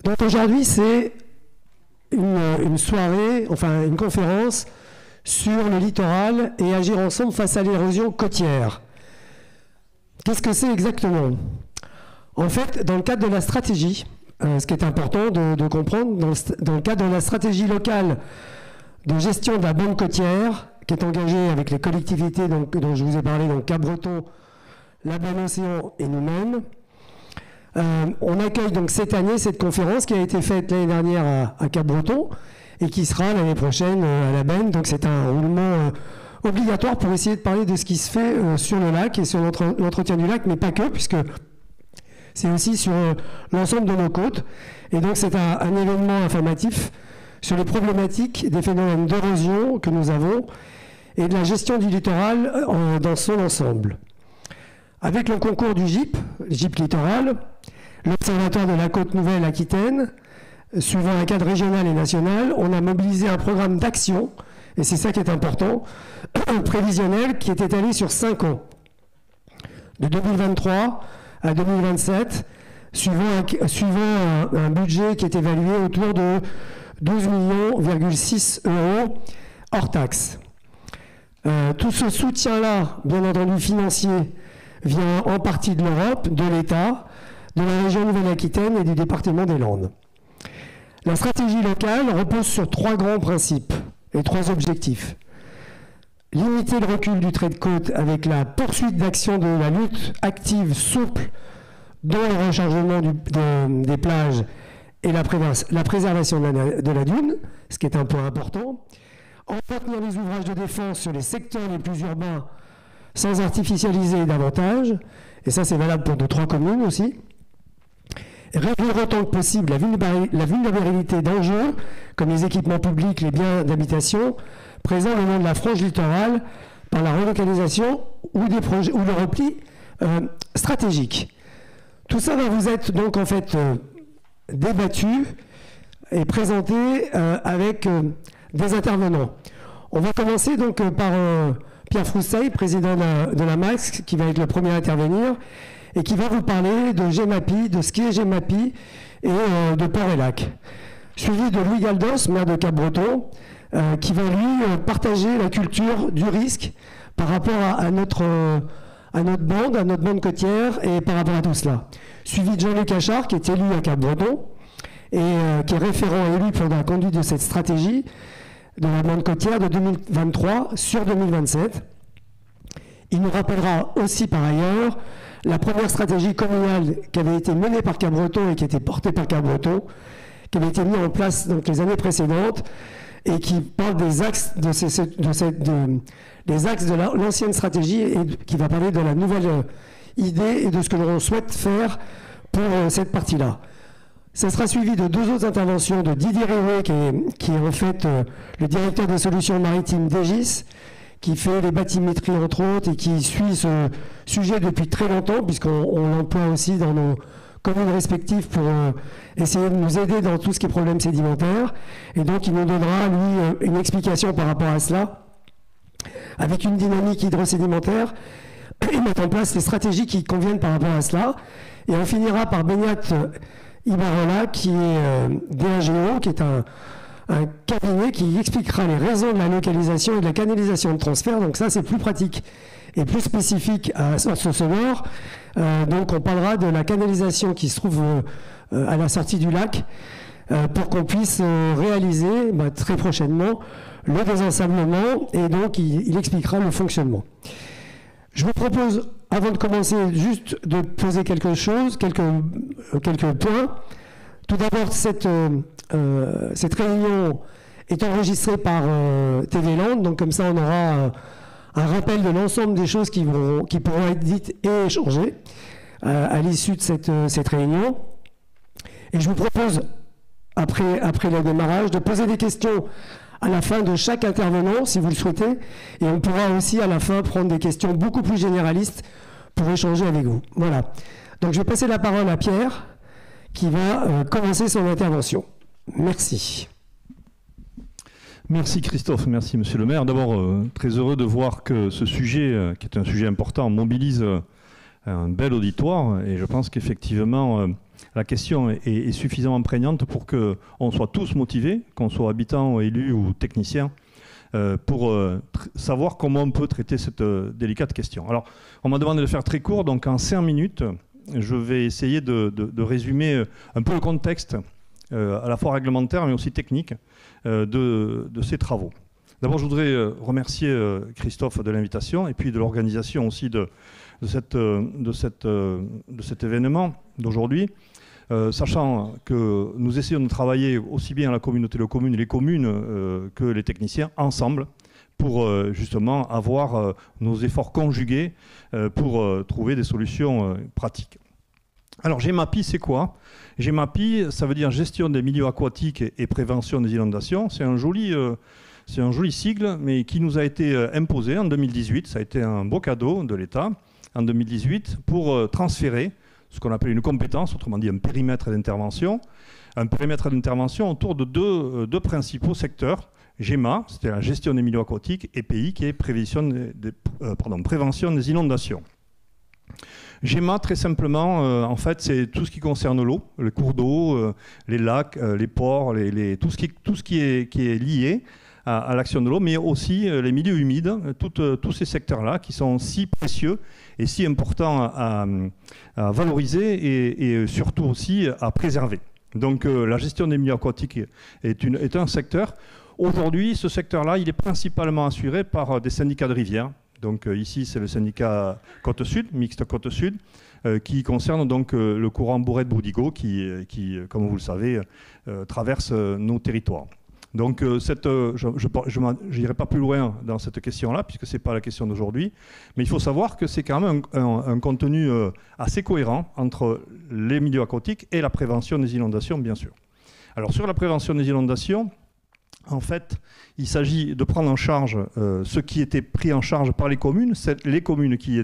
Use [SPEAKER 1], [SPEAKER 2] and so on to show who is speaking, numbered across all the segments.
[SPEAKER 1] Donc aujourd'hui, c'est une soirée, enfin une conférence sur le littoral et agir ensemble face à l'érosion côtière. Qu'est-ce que c'est exactement? En fait, dans le cadre de la stratégie, ce qui est important de comprendre, dans le cadre de la stratégie locale de gestion de la bande côtière, qui est engagée avec les collectivités dont je vous ai parlé, donc Cap-Breton, la Bande Océan et nous-mêmes, on accueille donc cette année cette conférence qui a été faite l'année dernière à Cap-Breton et qui sera l'année prochaine à la Benne. Donc c'est un roulement obligatoire pour essayer de parler de ce qui se fait sur le lac et sur l'entretien du lac, mais pas que, puisque c'est aussi sur l'ensemble de nos côtes. Et donc c'est un événement informatif sur les problématiques des phénomènes d'érosion que nous avons et de la gestion du littoral dans son ensemble. Avec le concours du GIP Littoral, l'Observatoire de la Côte Nouvelle-Aquitaine, suivant un cadre régional et national, on a mobilisé un programme d'action, et c'est ça qui est important, prévisionnel, qui est étalé sur 5 ans, de 2023 à 2027, suivant un budget qui est évalué autour de 12,6 millions hors taxes. Tout ce soutien-là, bien entendu financier, vient en partie de l'Europe, de l'État, de la région Nouvelle-Aquitaine et du département des Landes. La stratégie locale repose sur 3 grands principes et 3 objectifs. Limiter le recul du trait de côte avec la poursuite d'actions de la lutte active, souple, dont le rechargement des plages et la préservation de la dune, ce qui est un point important. Entretenir les ouvrages de défense sur les secteurs les plus urbains sans artificialiser davantage, et ça c'est valable pour nos 3 communes aussi. Réduire autant que possible la vulnérabilité d'enjeux, comme les équipements publics, les biens d'habitation, présents le long de la frange littorale par la relocalisation ou le repli stratégique. Tout ça va vous être donc en fait débattu et présenté avec des intervenants. On va commencer donc par Pierre Frousseil, président de la MAX, qui va être le premier à intervenir, et qui va vous parler de GEMAPI, de ce qu'est GEMAPI et de Port et Lac. Suivi de Louis Galdos, maire de Cap-Breton, qui va lui partager la culture du risque par rapport à notre bande côtière et par rapport à tout cela. Suivi de Jean-Luc Achard, qui est élu à Cap-Breton et qui est référent élu pour la conduite de cette stratégie de la bande côtière de 2023 sur 2027. Il nous rappellera aussi par ailleurs la première stratégie communale qui avait été menée par Cap-Breton et qui était portée par Cap-Breton, qui avait été mise en place donc les années précédentes et qui parle des axes de l'ancienne stratégie et qui va parler de la nouvelle idée et de ce que l'on souhaite faire pour cette partie-là. Ça sera suivi de 2 autres interventions de Didier Riouet, qui est en fait le directeur des solutions maritimes d'Egis, qui fait les bathymétries entre autres et qui suit ce sujet depuis très longtemps, puisqu'on l'emploie aussi dans nos communes respectives pour essayer de nous aider dans tout ce qui est problème sédimentaire. Et donc il nous donnera, lui, une explication par rapport à cela, avec une dynamique hydrosédimentaire, et mettre en place les stratégies qui conviennent par rapport à cela. Et on finira par Benyat Ibarola, qui est DAGO, qui est un cabinet qui expliquera les raisons de la localisation et de la canalisation de transfert. Donc ça, c'est plus pratique et plus spécifique à Source Sonore. Donc on parlera de la canalisation qui se trouve à la sortie du lac pour qu'on puisse réaliser très prochainement le désensablement, et donc il expliquera le fonctionnement. Je vous propose, avant de commencer, juste de poser quelque chose, quelques points. Tout d'abord, cette réunion est enregistrée par TV Land, donc comme ça on aura un rappel de l'ensemble des choses qui pourront être dites et échangées à l'issue de cette réunion. Et je vous propose, après le démarrage, de poser des questions à la fin de chaque intervenant, si vous le souhaitez, et on pourra aussi à la fin prendre des questions beaucoup plus généralistes pour échanger avec vous. Voilà. Donc je vais passer la parole à Pierre, qui va commencer son intervention. Merci.
[SPEAKER 2] Merci Christophe, merci Monsieur le maire. D'abord, très heureux de voir que ce sujet, qui est un sujet important, mobilise un bel auditoire, et je pense qu'effectivement, la question est suffisamment prégnante pour qu'on soit tous motivés, qu'on soit habitants, élus ou techniciens, pour savoir comment on peut traiter cette délicate question. Alors, on m'a demandé de faire très court, donc en 5 minutes, je vais essayer de résumer un peu le contexte, à la fois réglementaire mais aussi technique, de ces travaux. D'abord, je voudrais remercier Christophe de l'invitation et puis de l'organisation aussi de cet événement d'aujourd'hui, sachant que nous essayons de travailler aussi bien la communauté de communes, les communes que les techniciens ensemble pour justement avoir nos efforts conjugués pour trouver des solutions pratiques. Alors GEMAPI, c'est quoi? GEMAPI, ça veut dire gestion des milieux aquatiques et prévention des inondations. C'est un joli sigle, mais qui nous a été imposé en 2018. Ça a été un beau cadeau de l'État en 2018 pour transférer ce qu'on appelle une compétence, autrement dit un périmètre d'intervention. Un périmètre d'intervention autour de deux principaux secteurs. GEMA, c'était la gestion des milieux aquatiques, et PI, qui est prévention des inondations. GEMA, très simplement, en fait, c'est tout ce qui concerne l'eau, les cours d'eau, les lacs, les ports, tout ce qui est lié à l'action de l'eau, mais aussi les milieux humides, tous ces secteurs-là qui sont si précieux et si importants à valoriser et surtout aussi à préserver. Donc la gestion des milieux aquatiques est un secteur. Aujourd'hui, ce secteur-là, il est principalement assuré par des syndicats de rivières. Donc ici, c'est le syndicat Côte-Sud, mixte Côte-Sud, qui concerne donc le courant Bourret-Boudigo qui, comme vous le savez, traverse nos territoires. Donc je n'irai pas plus loin dans cette question-là, puisque ce n'est pas la question d'aujourd'hui, mais il faut savoir que c'est quand même un contenu assez cohérent entre les milieux aquatiques et la prévention des inondations, bien sûr. Alors sur la prévention des inondations, en fait, il s'agit de prendre en charge ce qui était pris en charge par les communes qui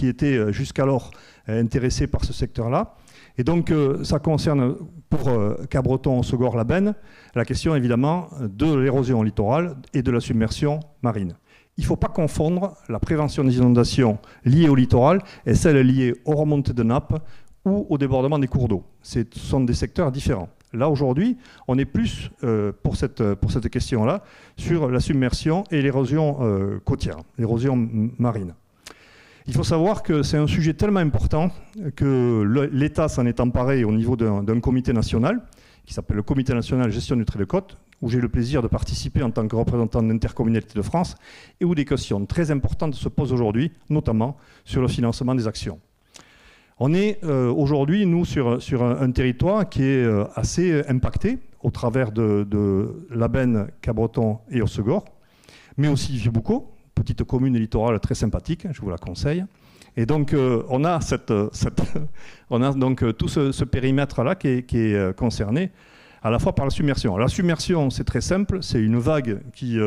[SPEAKER 2] étaient jusqu'alors intéressées par ce secteur-là. Et donc, ça concerne pour Cabreton, Segor, la Benne, la question évidemment de l'érosion littorale et de la submersion marine. Il ne faut pas confondre la prévention des inondations liées au littoral et celle liée aux remontées de nappes ou au débordement des cours d'eau. Ce sont des secteurs différents. Là, aujourd'hui, on est plus, pour cette question-là, sur la submersion et l'érosion côtière, l'érosion marine. Il faut savoir que c'est un sujet tellement important que l'État s'en est emparé au niveau d'un comité national, qui s'appelle le Comité national gestion du trait de côte, où j'ai le plaisir de participer en tant que représentant de l'Intercommunalité de France, et où des questions très importantes se posent aujourd'hui, notamment sur le financement des actions. On est aujourd'hui, nous, sur un territoire qui est assez impacté au travers de la Benne, Cabreton et Hossegor, mais aussi Vieux-Boucau, petite commune littorale très sympathique, je vous la conseille. Et donc, on a donc tout ce périmètre-là qui est concerné à la fois par la submersion. La submersion, c'est très simple, c'est une vague qui,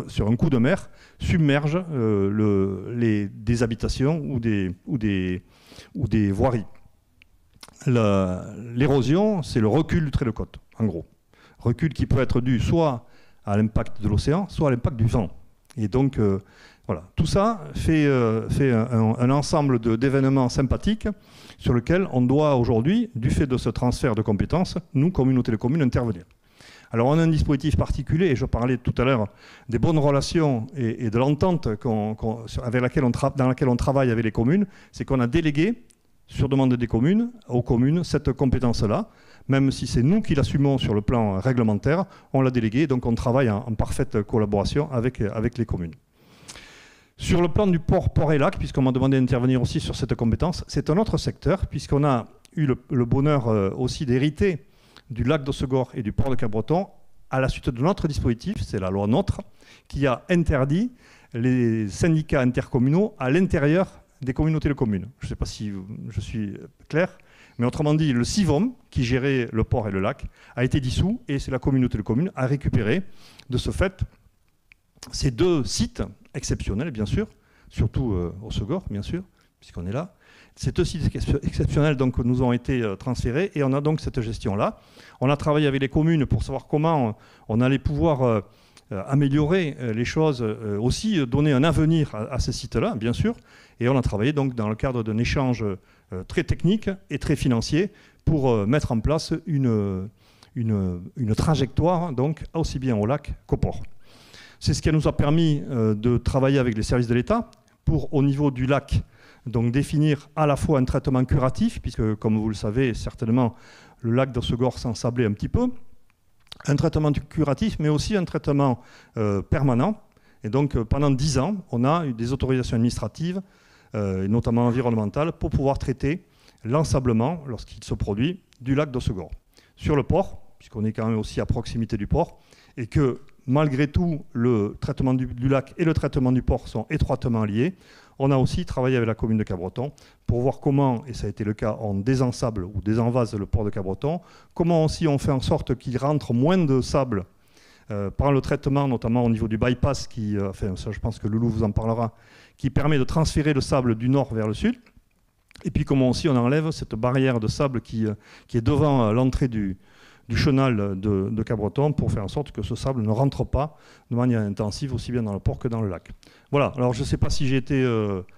[SPEAKER 2] sur un coup de mer, submerge des habitations ou des voiries. L'érosion, c'est le recul du trait de côte, en gros. Recul qui peut être dû soit à l'impact de l'océan, soit à l'impact du vent. Et donc, voilà, tout ça fait un ensemble d'événements sympathiques sur lesquels on doit aujourd'hui, du fait de ce transfert de compétences, nous, communauté de communes, intervenir. Alors, on a un dispositif particulier, et je parlais tout à l'heure des bonnes relations et de l'entente dans laquelle on travaille avec les communes, c'est qu'on a délégué, sur demande des communes, aux communes, cette compétence-là. Même si c'est nous qui l'assumons sur le plan réglementaire, on l'a délégué, donc on travaille en parfaite collaboration avec les communes. Sur le plan du port et lac, puisqu'on m'a demandé d'intervenir aussi sur cette compétence, c'est un autre secteur, puisqu'on a eu le bonheur aussi d'hériter du lac d'Hossegor et du port de Cabreton à la suite de notre dispositif, c'est la loi NOTRe, qui a interdit les syndicats intercommunaux à l'intérieur des communautés de communes. Je ne sais pas si je suis clair, mais autrement dit, le CIVOM, qui gérait le port et le lac, a été dissous et c'est la communauté de communes à récupérer de ce fait ces deux sites exceptionnels, bien sûr, surtout au Segor, bien sûr, puisqu'on est là. Ces deux sites exceptionnels donc, nous ont été transférés et on a donc cette gestion-là. On a travaillé avec les communes pour savoir comment on allait pouvoir améliorer les choses, aussi donner un avenir à ces sites-là, bien sûr. Et on a travaillé donc dans le cadre d'un échange très techniques et très financiers pour mettre en place une trajectoire, donc, aussi bien au lac qu'au port. C'est ce qui nous a permis de travailler avec les services de l'État pour, au niveau du lac, donc définir à la fois un traitement curatif, puisque, comme vous le savez certainement, le lac d'Hossegor s'ensablait un petit peu, un traitement curatif, mais aussi un traitement permanent. Et donc, pendant 10 ans, on a eu des autorisations administratives, notamment environnementales, pour pouvoir traiter l'ensablement, lorsqu'il se produit, du lac d'Hossegor. Sur le port, puisqu'on est quand même aussi à proximité du port, et que malgré tout, le traitement du lac et le traitement du port sont étroitement liés, on a aussi travaillé avec la commune de Cabreton pour voir comment, et ça a été le cas, on désensable ou désenvase le port de Cabreton, comment aussi on fait en sorte qu'il rentre moins de sable par le traitement, notamment au niveau du bypass, enfin ça je pense que Loulou vous en parlera, qui permet de transférer le sable du nord vers le sud. Et puis comment aussi on enlève cette barrière de sable qui est devant l'entrée du chenal de Cabreton pour faire en sorte que ce sable ne rentre pas de manière intensive aussi bien dans le port que dans le lac. Voilà, alors je ne sais pas si j'ai été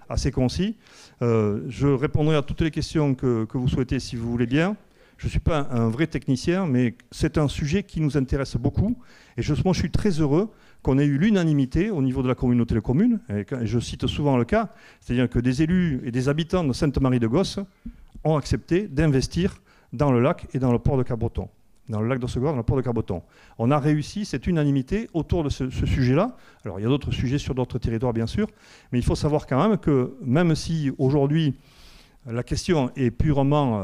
[SPEAKER 2] assez concis. Je répondrai à toutes les questions que vous souhaitez si vous voulez bien. Je ne suis pas un vrai technicien, mais c'est un sujet qui nous intéresse beaucoup. Et moi, je suis très heureux qu'on ait eu l'unanimité au niveau de la communauté de communes. Et je cite souvent le cas, c'est-à-dire que des élus et des habitants de Sainte-Marie-de-Gosse ont accepté d'investir dans le lac et dans le port de Cabreton, dans le lac d'Hossegor, dans le port de Cabreton. On a réussi cette unanimité autour de ce sujet-là. Alors, il y a d'autres sujets sur d'autres territoires, bien sûr, mais il faut savoir quand même que même si aujourd'hui, la question est purement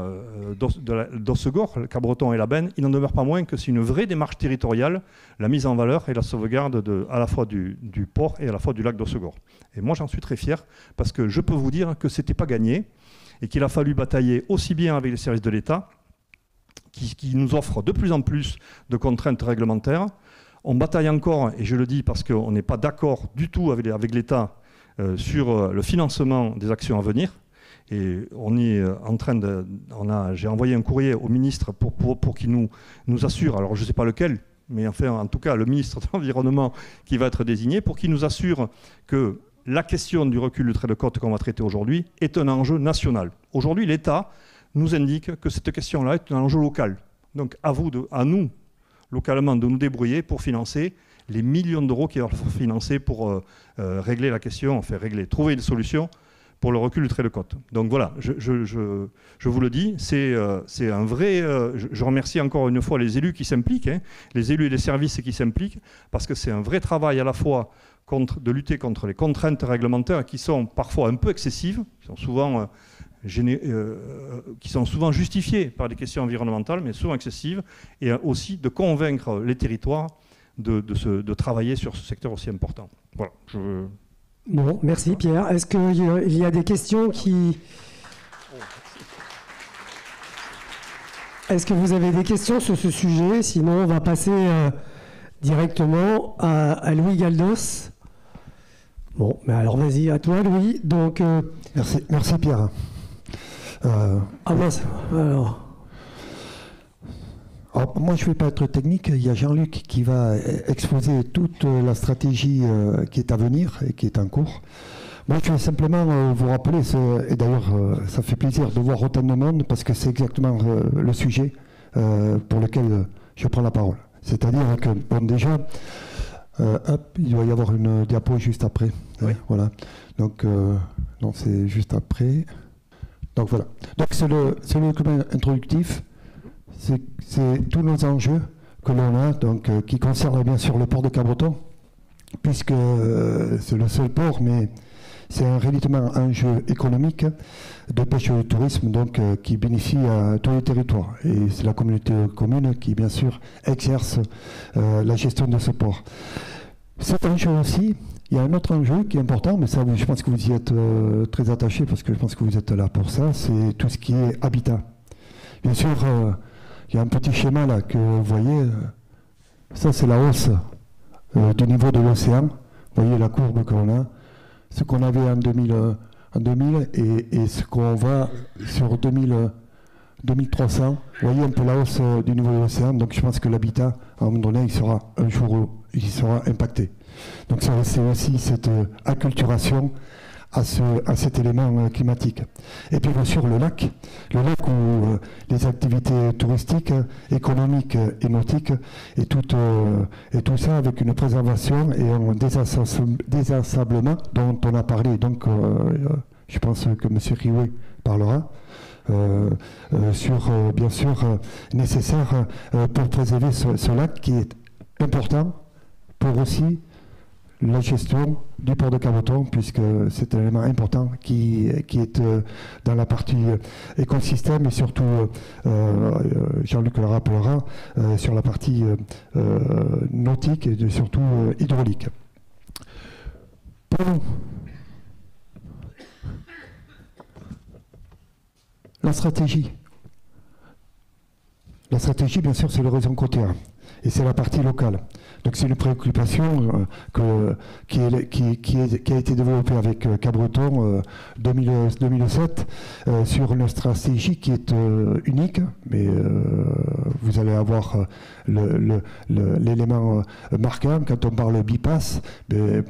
[SPEAKER 2] d'Hossegor, Cabreton et la Benne, il n'en demeure pas moins que c'est une vraie démarche territoriale, la mise en valeur et la sauvegarde à la fois du port et à la fois du lac d'Hossegor. Et moi, j'en suis très fier, parce que je peux vous dire que ce n'était pas gagné, et qu'il a fallu batailler aussi bien avec les services de l'État, qui nous offrent de plus en plus de contraintes réglementaires. On bataille encore, et je le dis parce qu'on n'est pas d'accord du tout avec l'État sur le financement des actions à venir. Et on est en train j'ai envoyé un courrier au ministre pour qu'il nous assure, alors je ne sais pas lequel, mais enfin en tout cas le ministre de l'Environnement qui va être désigné, pour qu'il nous assure que la question du recul du trait de côte qu'on va traiter aujourd'hui est un enjeu national. Aujourd'hui, l'État nous indique que cette question-là est un enjeu local. Donc à nous, localement, de nous débrouiller pour financer les millions d'euros qu'il va falloir financer pour régler la question, enfin trouver des solutions pour le recul du trait de côte. Donc voilà, je vous le dis, c'est un vrai... je remercie encore une fois les élus qui s'impliquent, les élus et les services qui s'impliquent, parce que c'est un vrai travail à la fois de lutter contre les contraintes réglementaires qui sont parfois un peu excessives, qui sont souvent justifiées par des questions environnementales, mais souvent excessives, et aussi de convaincre les territoires de travailler sur ce secteur aussi important. Voilà,
[SPEAKER 1] Bon, merci Pierre. Est-ce qu'il y a des questions qui... Est-ce que vous avez des questions sur ce sujet? Sinon, on va passer directement à Louis Galdos. Bon, mais alors vas-y, à toi Louis. Donc,
[SPEAKER 3] Merci Pierre.
[SPEAKER 1] Ah mince, alors...
[SPEAKER 3] Alors, moi, je ne vais pas être technique. Il y a Jean-Luc qui va exposer toute la stratégie qui est à venir et qui est en cours. Moi, je vais simplement vous rappeler, et d'ailleurs, ça fait plaisir de voir autant de monde parce que c'est exactement le sujet pour lequel je prends la parole. C'est-à-dire que, bon, déjà, il doit y avoir une diapo juste après.
[SPEAKER 2] Oui.
[SPEAKER 3] Voilà. Donc, non, c'est juste après. Donc, voilà. Donc, c'est le document introductif. C'est tous nos enjeux que l'on a, donc, qui concernent bien sûr le port de Cabreton, puisque c'est le seul port, mais c'est un réellement enjeu économique de pêche et de tourisme, donc, qui bénéficie à tous les territoires. Et c'est la communauté commune qui, bien sûr, exerce la gestion de ce port. Cet enjeu aussi, il y a un autre enjeu qui est important, mais ça, je pense que vous y êtes très attaché, parce que je pense que vous êtes là pour ça, c'est tout ce qui est habitat. Bien sûr, il y a un petit schéma là que vous voyez, ça c'est la hausse du niveau de l'océan. Vous voyez la courbe qu'on a, ce qu'on avait en 2000 et ce qu'on va sur 2300. Vous voyez un peu la hausse du niveau de l'océan, donc je pense que l'habitat, à un moment donné, il sera impacté. Donc c'est aussi cette acculturation à cet élément climatique. Et puis bien sûr le lac où les activités touristiques, économiques et nautiques, et tout ça avec une préservation et un désensablement dont on a parlé. Donc je pense que M. Riouet parlera. Bien sûr nécessaire pour préserver ce lac qui est important pour aussi la gestion du port de Cabreton, puisque c'est un élément important qui est dans la partie écosystème et surtout, Jean-Luc le rappellera, sur la partie nautique et surtout hydraulique. Pour nous, la stratégie, bien sûr, c'est l'horizon côté 1. Et c'est la partie locale. Donc c'est une préoccupation qui a été développée avec Cabreton 2007 sur une stratégie qui est unique, mais vous allez avoir l'élément marquant quand on parle bypass.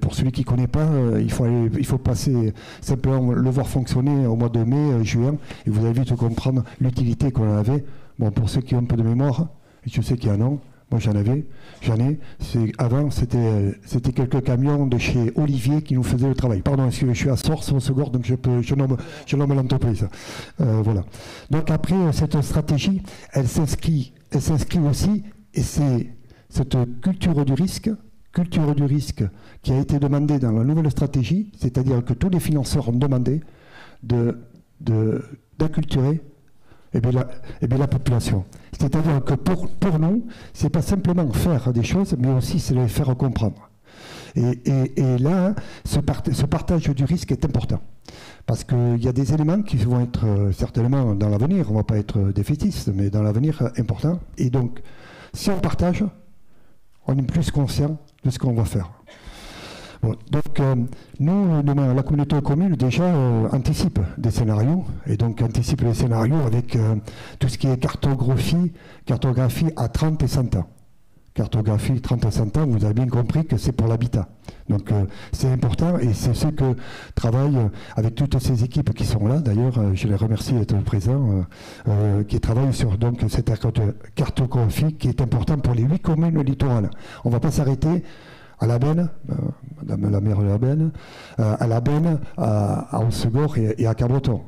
[SPEAKER 3] Pour celui qui ne connaît pas, il faut passer simplement le voir fonctionner au mois de mai, juin, et vous allez vite comprendre l'utilité qu'on avait. Bon, pour ceux qui ont un peu de mémoire, et je sais qu'il y en a. Moi j'en ai. Avant c'était quelques camions de chez Olivier qui nous faisaient le travail. Pardon, je suis à Source au Segor, donc je nomme l'entreprise. Voilà. Donc après cette stratégie, elle s'inscrit aussi, et c'est cette culture du risque qui a été demandée dans la nouvelle stratégie, c'est-à-dire que tous les financeurs ont demandé d'acculturer la population. C'est-à-dire que pour nous, c'est pas simplement faire des choses, mais aussi c'est les faire comprendre. Et là, ce partage du risque est important. Parce qu'il y a des éléments qui vont être certainement dans l'avenir, on ne va pas être défaitistes, mais dans l'avenir importants. Et donc, si on partage, on est plus conscient de ce qu'on va faire. Bon, donc nous, la communauté de communes déjà anticipe des scénarios, et donc anticipe les scénarios avec tout ce qui est cartographie à 30 et 100 ans. Cartographie 30 et 100 ans, vous avez bien compris que c'est pour l'habitat. Donc c'est important, et c'est ce que travaillent avec toutes ces équipes qui sont là. D'ailleurs, je les remercie d'être présents, qui travaillent sur donc, cette cartographie qui est importante pour les 8 communes littorales. On ne va pas s'arrêter à la Benne, Madame la maire de la Benne, à la Benne, à Haussegor et à Cabreton.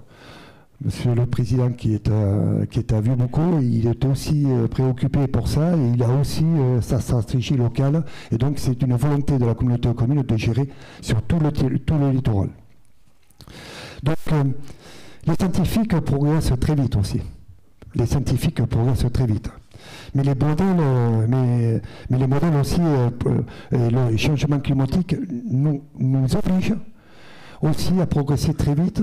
[SPEAKER 3] Monsieur le Président qui est à Vieux-Boucau, il est aussi préoccupé pour ça, et il a aussi sa stratégie locale, et donc c'est une volonté de la communauté de communes de gérer sur tout le littoral. Donc les scientifiques progressent très vite aussi. Mais les modèles aussi, et le changement climatique nous obligent aussi à progresser très vite,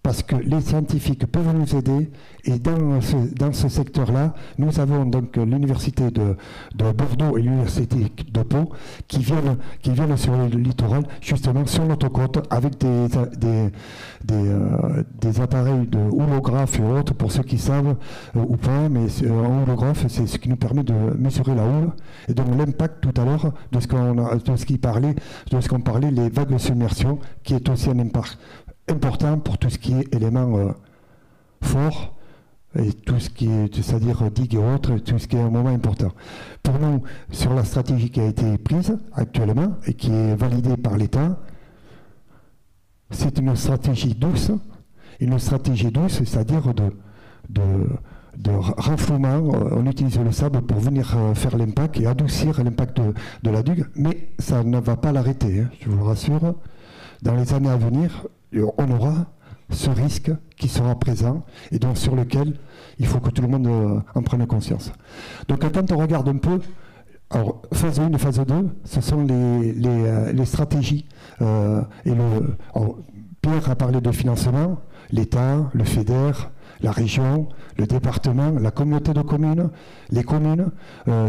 [SPEAKER 3] parce que les scientifiques peuvent nous aider, et dans ce secteur-là, nous avons donc l'université de Bordeaux et l'université de Pau qui viennent sur le littoral, justement sur notre côte, avec des appareils de houlographe et autres, pour ceux qui savent ou pas, mais un houlographe, c'est ce qui nous permet de mesurer la houle, et donc l'impact tout à l'heure de ce qu'on parlait, les vagues de submersion, qui est aussi un impact important pour tout ce qui est éléments forts, et tout ce qui est, c'est-à-dire digue et autres, tout ce qui est un moment important. Pour nous, sur la stratégie qui a été prise actuellement et qui est validée par l'État, c'est une stratégie douce, c'est-à-dire de renflouement. On utilise le sable pour venir faire l'impact et adoucir l'impact de la digue, mais ça ne va pas l'arrêter, hein, je vous le rassure. Dans les années à venir, on aura ce risque qui sera présent, et donc sur lequel il faut que tout le monde en prenne conscience. Donc quand on regarde un peu, alors phase 1 et phase 2, ce sont les stratégies. Pierre a parlé de financement, l'État, le FEDER, la région, le département, la communauté de communes, les communes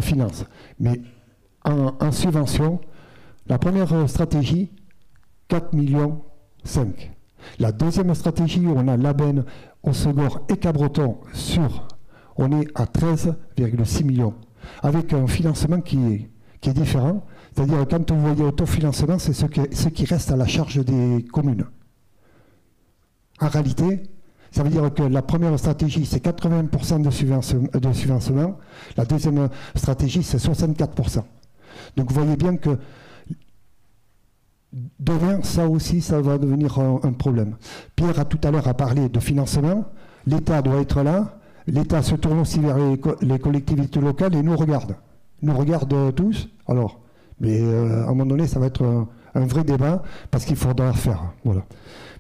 [SPEAKER 3] financent. Mais en subvention, la première stratégie, 4,5 millions. La deuxième stratégie, où on a Labenne, Haussegor et Cabreton on est à 13,6 millions, avec un financement qui est différent. C'est-à-dire quand vous voyez autofinancement, c'est ce qui reste à la charge des communes. En réalité, ça veut dire que la première stratégie, c'est 80% de subventionnement. La deuxième stratégie, c'est 64%. Donc vous voyez bien que demain, ça aussi, ça va devenir un problème. Pierre, tout à l'heure, a parlé de financement. L'État doit être là. L'État se tourne aussi vers les collectivités locales et nous regarde. Nous regarde tous. Alors, mais à un moment donné, ça va être un vrai débat parce qu'il faudra faire. Voilà.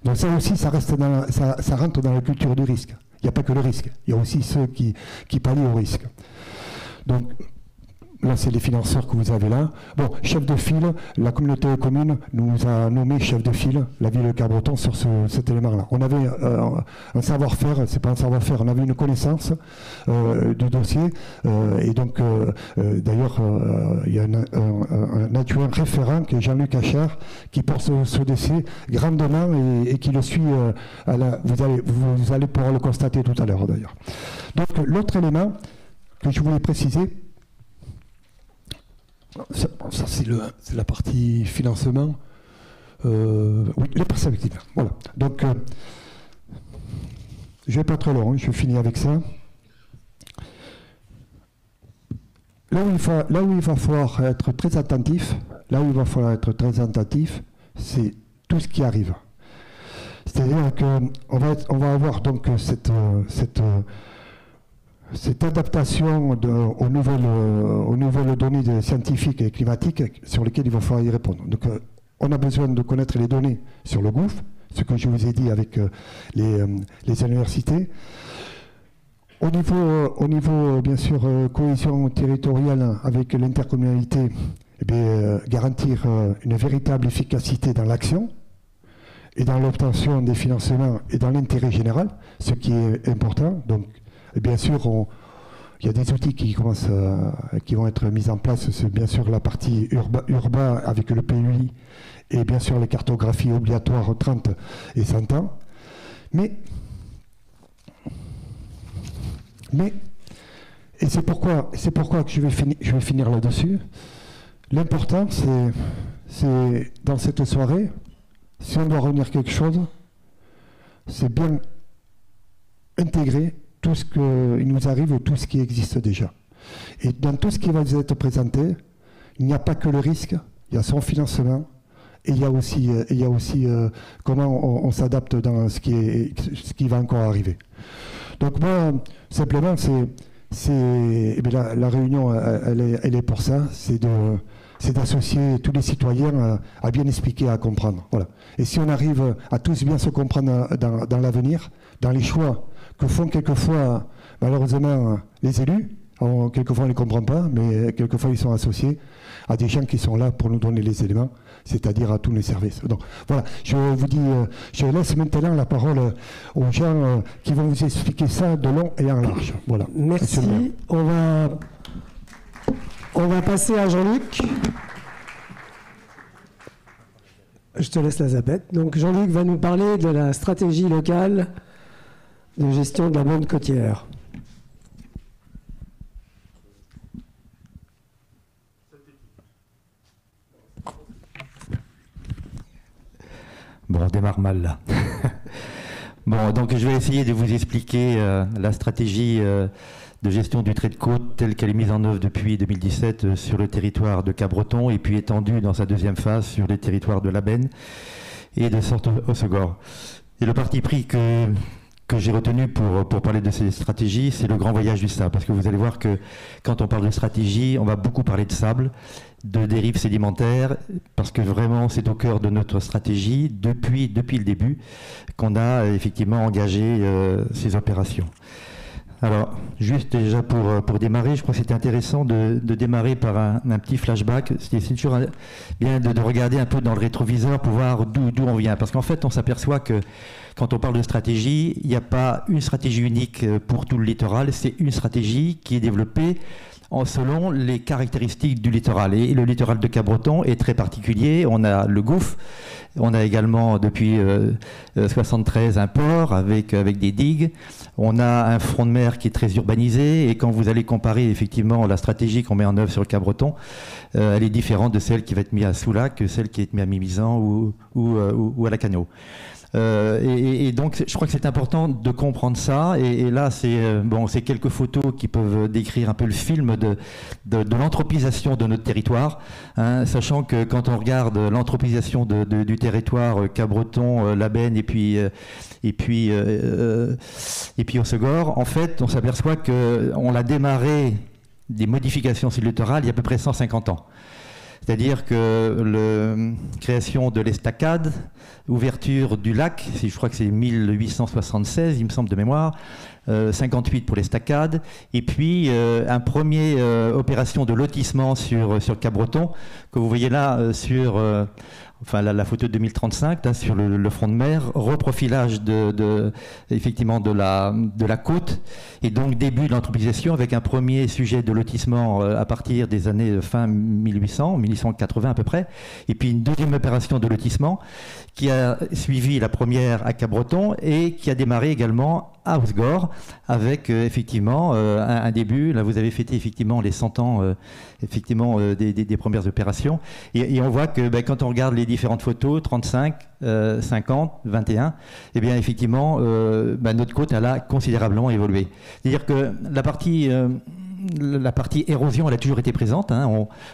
[SPEAKER 3] Donc ça aussi, ça rentre dans la culture du risque. Il n'y a pas que le risque. Il y a aussi ceux qui pallient au risque. Donc, là, c'est les financeurs que vous avez là. Bon, chef de file, la communauté de communes nous a nommé chef de file, la ville de Cabreton, sur cet élément-là. On avait un savoir-faire, c'est pas un savoir-faire, on avait une connaissance du dossier. Et donc, d'ailleurs, il y a un adjoint référent qui est Jean-Luc Achard, qui porte ce dossier grandement et qui le suit. Vous allez pouvoir le constater tout à l'heure, d'ailleurs. Donc, l'autre élément que je voulais préciser, ça c'est la partie financement. Oui, les perspectives. Voilà. Donc, je ne vais pas être long, je finis avec ça. Là où il va falloir être très attentif, c'est tout ce qui arrive. C'est-à-dire qu'on va avoir donc cette adaptation aux nouvelles données scientifiques et climatiques sur lesquelles il va falloir y répondre. Donc, on a besoin de connaître les données sur le gouffre, ce que je vous ai dit avec les universités. Au niveau bien sûr, cohésion territoriale avec l'intercommunalité, garantir une véritable efficacité dans l'action et dans l'obtention des financements et dans l'intérêt général, ce qui est important. Donc, et bien sûr, il y a des outils qui vont être mis en place. C'est bien sûr la partie urbain avec le PUI et bien sûr les cartographies obligatoires 30 et 100 ans. Mais et c'est pourquoi que je vais finir là-dessus. L'important, c'est dans cette soirée, si on doit retenir quelque chose, c'est bien intégrer tout ce qui nous arrive ou tout ce qui existe déjà. Et dans tout ce qui va vous être présenté, il n'y a pas que le risque, il y a son financement et il y a aussi comment on s'adapte dans ce qui va encore arriver. Donc moi, simplement, la réunion, elle est pour ça, c'est d'associer tous les citoyens à bien expliquer, à comprendre. Voilà. Et si on arrive à tous bien se comprendre dans l'avenir, dans les choix que font quelquefois, malheureusement, les élus, quelquefois on ne les comprend pas, mais quelquefois ils sont associés à des gens qui sont là pour nous donner les éléments, c'est-à-dire à tous les services. Donc voilà, je vous dis, je laisse maintenant la parole aux gens qui vont vous expliquer ça de long et en large. Voilà.
[SPEAKER 1] Merci. On va passer à Jean-Luc. Je te laisse la zapette. Donc Jean-Luc va nous parler de la stratégie locale de gestion de la bande côtière.
[SPEAKER 4] Bon, on démarre mal là. Bon, donc je vais essayer de vous expliquer la stratégie de gestion du trait de côte telle qu'elle est mise en œuvre depuis 2017 sur le territoire de Cabreton et puis étendue dans sa deuxième phase sur les territoires de l'Aben et de Sorte-Hossegor. Et le parti pris que j'ai retenu pour parler de ces stratégies, c'est le grand voyage du sable. Parce que vous allez voir que quand on parle de stratégie, on va beaucoup parler de sable, de dérives sédimentaires, parce que vraiment c'est au cœur de notre stratégie depuis le début qu'on a effectivement engagé ces opérations. Alors, juste déjà pour démarrer, je crois que c'était intéressant de démarrer par un petit flashback. C'est toujours bien de regarder un peu dans le rétroviseur pour voir d'où on vient. Parce qu'en fait, on s'aperçoit que quand on parle de stratégie, il n'y a pas une stratégie unique pour tout le littoral, c'est une stratégie qui est développée selon les caractéristiques du littoral. Et le littoral de Cabreton est très particulier. On a le gouffre, on a également depuis 1973 un port avec des digues, on a un front de mer qui est très urbanisé, et quand vous allez comparer effectivement la stratégie qu'on met en œuvre sur le Cabreton, elle est différente de celle qui va être mise à Soulac que celle qui est mise à Mimizan ou à la Cagneau. Et donc, je crois que c'est important de comprendre ça. Et là, c'est quelques photos qui peuvent décrire un peu le film de l'anthropisation de notre territoire. Hein, sachant que quand on regarde l'anthropisation du territoire Cabreton, Labenne et puis Hossegor, en fait, on s'aperçoit qu'on a démarré des modifications sur le littoral il y a à peu près 150 ans. C'est-à-dire que la création de l'estacade, ouverture du lac, je crois que c'est 1876, il me semble de mémoire, 58 pour l'estacade, et puis un premier opération de lotissement sur Cabreton, que vous voyez là sur la photo de 2035, là, sur le front de mer, reprofilage effectivement de la côte, et donc début de l'anthropisation avec un premier sujet de lotissement à partir des années fin 1880 à peu près, et puis une deuxième opération de lotissement qui a suivi la première à Cabreton et qui a démarré également à Hossegor avec effectivement un début. Là, vous avez fêté effectivement les 100 ans des premières opérations, et on voit que quand on regarde les différentes photos, 35, 50, 21, et bien effectivement notre côte elle a considérablement évolué. C'est-à-dire que la partie érosion, elle a toujours été présente. Hein.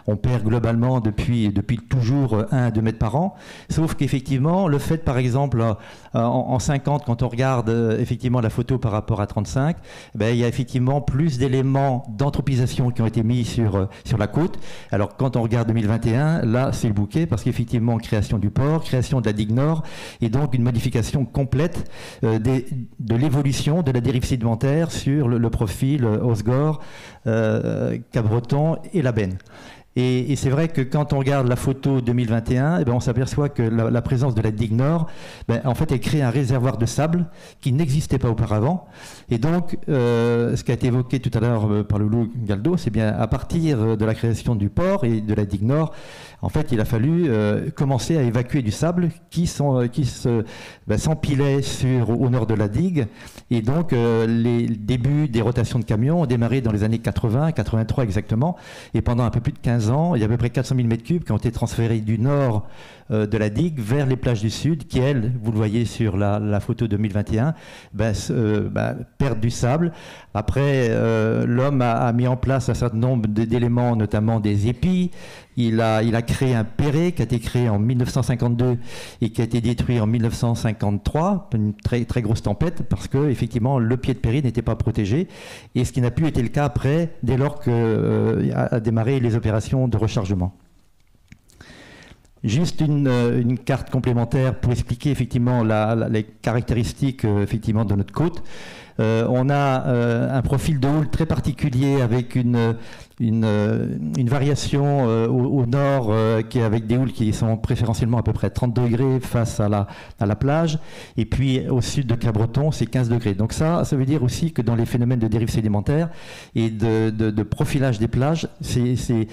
[SPEAKER 4] On perd globalement depuis toujours 1 à 2 mètres par an. Sauf qu'effectivement, le fait, par exemple, en 50, quand on regarde effectivement la photo par rapport à 35, il y a effectivement plus d'éléments d'anthropisation qui ont été mis sur la côte. Alors, quand on regarde 2021, là, c'est le bouquet, parce qu'effectivement, création du port, création de la digue nord, et donc une modification complète de l'évolution de la dérive sédimentaire sur le profil Hossegor, Cabreton et Labenne. Et c'est vrai que quand on regarde la photo 2021, on s'aperçoit que la présence de la digue nord, en fait, elle crée un réservoir de sable qui n'existait pas auparavant. Et donc, ce qui a été évoqué tout à l'heure par Loulou Galdo, c'est bien à partir de la création du port et de la digue nord, en fait, il a fallu commencer à évacuer du sable qui s'empilait au nord de la digue. Et donc, les débuts des rotations de camions ont démarré dans les années 80, 83 exactement. Et pendant un peu plus de 15 ans, il y a à peu près 400 000 mètres cubes qui ont été transférés du nord de la digue vers les plages du sud, qui, elles, vous le voyez sur la photo 2021, perdent du sable. Après, l'homme a mis en place un certain nombre d'éléments, notamment des épis. Il a créé un perret qui a été créé en 1952 et qui a été détruit en 1953, une très, très grosse tempête, parce que effectivement le pied de perret n'était pas protégé, et ce qui n'a plus été le cas après, dès lors a démarré les opérations de rechargement. Juste une carte complémentaire pour expliquer effectivement les caractéristiques effectivement de notre côte. On a un profil de houle très particulier avec une variation au nord qui est avec des houles qui sont préférentiellement à peu près 30 degrés face à la plage, et puis au sud de Cabreton c'est 15 degrés. Donc ça veut dire aussi que dans les phénomènes de dérive sédimentaire et de profilage des plages, ces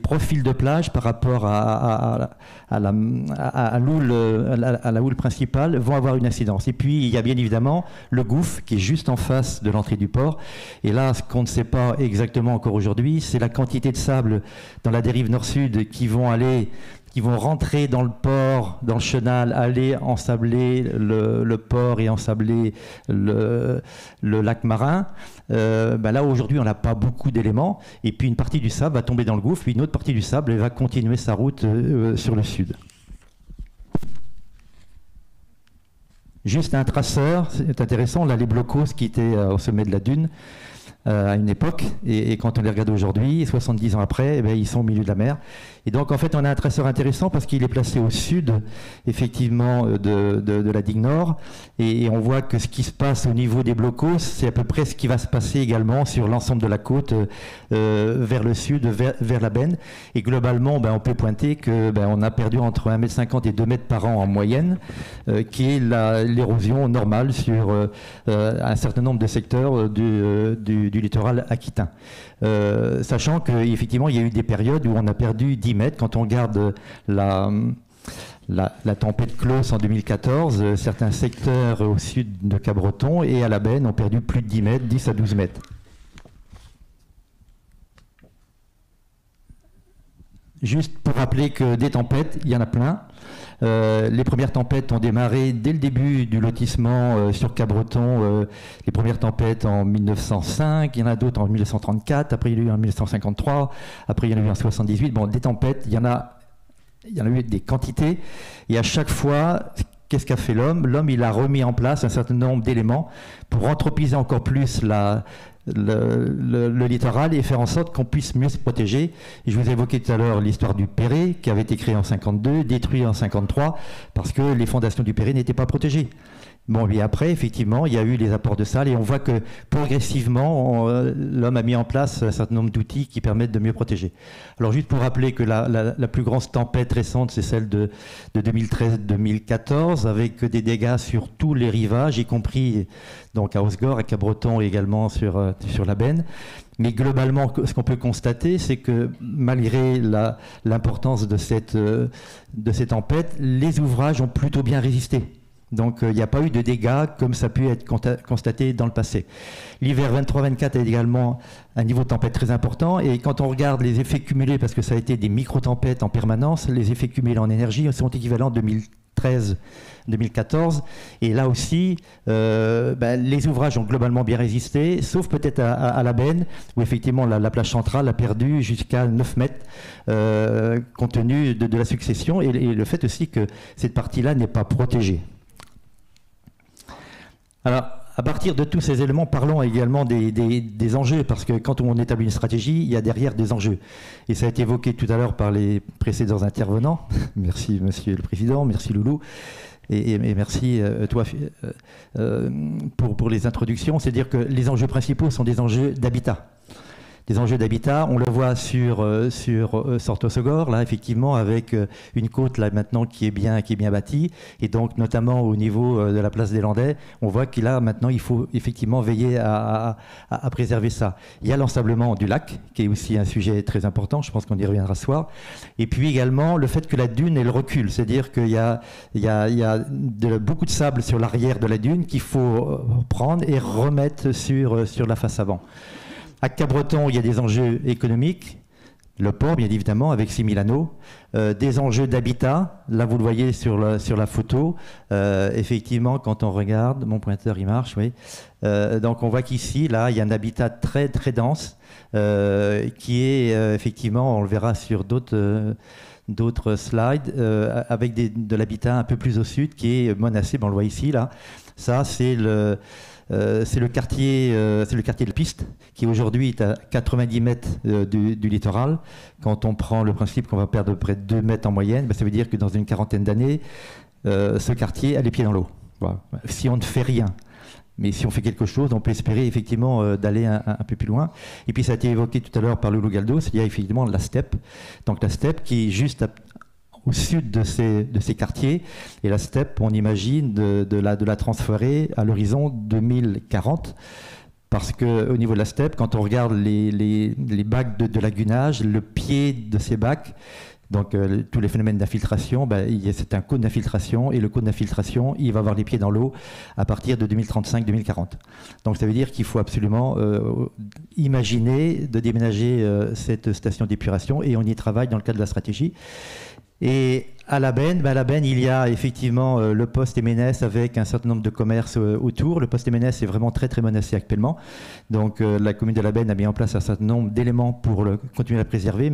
[SPEAKER 4] profils de plage par rapport à la houle principale vont avoir une incidence. Et puis il y a bien évidemment le gouffre qui est juste en face de l'entrée du port, et là ce qu'on ne sait pas exactement encore aujourd'hui, c'est la quantité de sable dans la dérive nord-sud qui vont rentrer dans le port, dans le chenal, aller ensabler le port et ensabler le lac marin. Là aujourd'hui on n'a pas beaucoup d'éléments, et puis une partie du sable va tomber dans le gouffre, puis une autre partie du sable va continuer sa route sur le sud. Juste un traceur, c'est intéressant, là les blocos qui étaient au sommet de la dune à une époque, et quand on les regarde aujourd'hui, 70 ans après, ils sont au milieu de la mer. Et donc en fait on a un traceur intéressant parce qu'il est placé au sud effectivement de la digue nord, et on voit que ce qui se passe au niveau des blocos, c'est à peu près ce qui va se passer également sur l'ensemble de la côte vers le sud, vers la benne. Et globalement on peut pointer que on a perdu entre 1,50 m et 2 mètres par an en moyenne, qui est l'érosion normale sur un certain nombre de secteurs du littoral aquitain. Sachant qu'effectivement il y a eu des périodes où on a perdu 10 mètres. Quand on regarde la tempête Klaus en 2014, certains secteurs au sud de Cabreton et à la Benne ont perdu plus de 10 mètres, 10 à 12 mètres. Juste pour rappeler que des tempêtes, il y en a plein. Les premières tempêtes ont démarré dès le début du lotissement sur Cabreton. Les premières tempêtes en 1905, il y en a d'autres en 1934, après il y en a eu en 1953, après il y en a eu en 1978. Bon, des tempêtes, il y en a eu des quantités. Et à chaque fois, qu'est-ce qu'a fait l'homme? L'homme, il a remis en place un certain nombre d'éléments pour anthropiser encore plus le littoral et faire en sorte qu'on puisse mieux se protéger. Et je vous ai évoqué tout à l'heure l'histoire du Perret qui avait été créé en 52, détruit en 53 parce que les fondations du Perret n'étaient pas protégées. Bon, et après, effectivement, il y a eu les apports de sable et on voit que progressivement, l'homme a mis en place un certain nombre d'outils qui permettent de mieux protéger. Alors, juste pour rappeler que la plus grande tempête récente, c'est celle de 2013-2014, avec des dégâts sur tous les rivages, y compris donc à Osgore, à Cabreton et également sur la Benne. Mais globalement, ce qu'on peut constater, c'est que malgré l'importance de cette tempête, les ouvrages ont plutôt bien résisté. Donc il n'y a pas eu de dégâts comme ça a pu être constaté dans le passé. L'hiver 23-24 a également un niveau de tempête très important et quand on regarde les effets cumulés, parce que ça a été des micro-tempêtes en permanence, les effets cumulés en énergie sont équivalents à 2013-2014 et là aussi les ouvrages ont globalement bien résisté, sauf peut-être à la Benne où effectivement la plage centrale a perdu jusqu'à 9 mètres compte tenu de la succession et le fait aussi que cette partie-là n'est pas protégée. Alors, à partir de tous ces éléments, parlons également des enjeux, parce que quand on établit une stratégie, il y a derrière des enjeux. Et ça a été évoqué tout à l'heure par les précédents intervenants. Merci, Monsieur le Président, merci Loulou, et merci toi pour les introductions. C'est-à-dire que les enjeux principaux sont des enjeux d'habitat. Des enjeux d'habitat, on le voit sur Sorto-Sogor, là effectivement avec une côte là maintenant qui est bien bâtie et donc notamment au niveau de la place des Landais, on voit qu'il a maintenant il faut effectivement veiller à préserver ça. Il y a l'ensablement du lac qui est aussi un sujet très important, je pense qu'on y reviendra ce soir. Et puis également le fait que la dune elle recule, c'est-à-dire qu'il y a beaucoup de sable sur l'arrière de la dune qu'il faut prendre et remettre sur la face avant. À Cabreton, il y a des enjeux économiques, le port bien évidemment avec 6000 anneaux, des enjeux d'habitat, là vous le voyez sur la photo, effectivement quand on regarde, mon pointeur il marche, oui, donc on voit qu'ici, là il y a un habitat très très dense qui est effectivement, on le verra sur d'autres slides, avec de l'habitat un peu plus au sud qui est menacé, on le voit ici là, ça c'est le quartier de Piste qui aujourd'hui est à 90 mètres du littoral. Quand on prend le principe qu'on va perdre à peu près 2 mètres en moyenne, ça veut dire que dans une quarantaine d'années, ce quartier a les pieds dans l'eau. Voilà. Si on ne fait rien. Mais si on fait quelque chose, on peut espérer effectivement d'aller un peu plus loin. Et puis ça a été évoqué tout à l'heure par Loulou Galdo, c'est-à-dire effectivement la steppe. Donc la steppe qui est juste au sud de ces quartiers. Et la steppe, on imagine de la transférer à l'horizon 2040. Parce qu'au niveau de la steppe, quand on regarde les bacs de lagunage, le pied de ces bacs, donc tous les phénomènes d'infiltration, c'est un cône d'infiltration. Et le cône d'infiltration, il va avoir les pieds dans l'eau à partir de 2035-2040. Donc ça veut dire qu'il faut absolument imaginer de déménager cette station d'épuration. Et on y travaille dans le cadre de la stratégie. Et à la Benne, il y a effectivement le poste Ménès avec un certain nombre de commerces autour. Le poste Ménès est vraiment très très menacé actuellement. Donc la commune de la Benne a mis en place un certain nombre d'éléments pour continuer à la préserver,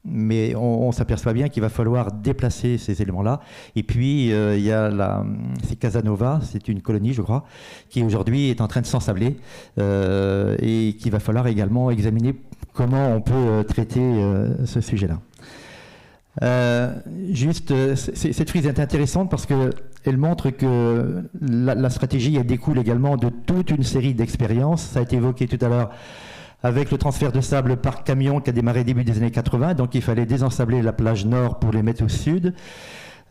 [SPEAKER 4] mais on s'aperçoit bien qu'il va falloir déplacer ces éléments-là. Et puis il y a c'est Casanova, c'est une colonie je crois, qui aujourd'hui est en train de s'ensabler et qu'il va falloir également examiner comment on peut traiter ce sujet-là. Cette frise est intéressante parce qu'elle montre que la stratégie elle découle également de toute une série d'expériences. Ça a été évoqué tout à l'heure avec le transfert de sable par camion qui a démarré début des années 80. Donc il fallait désensabler la plage nord pour les mettre au sud.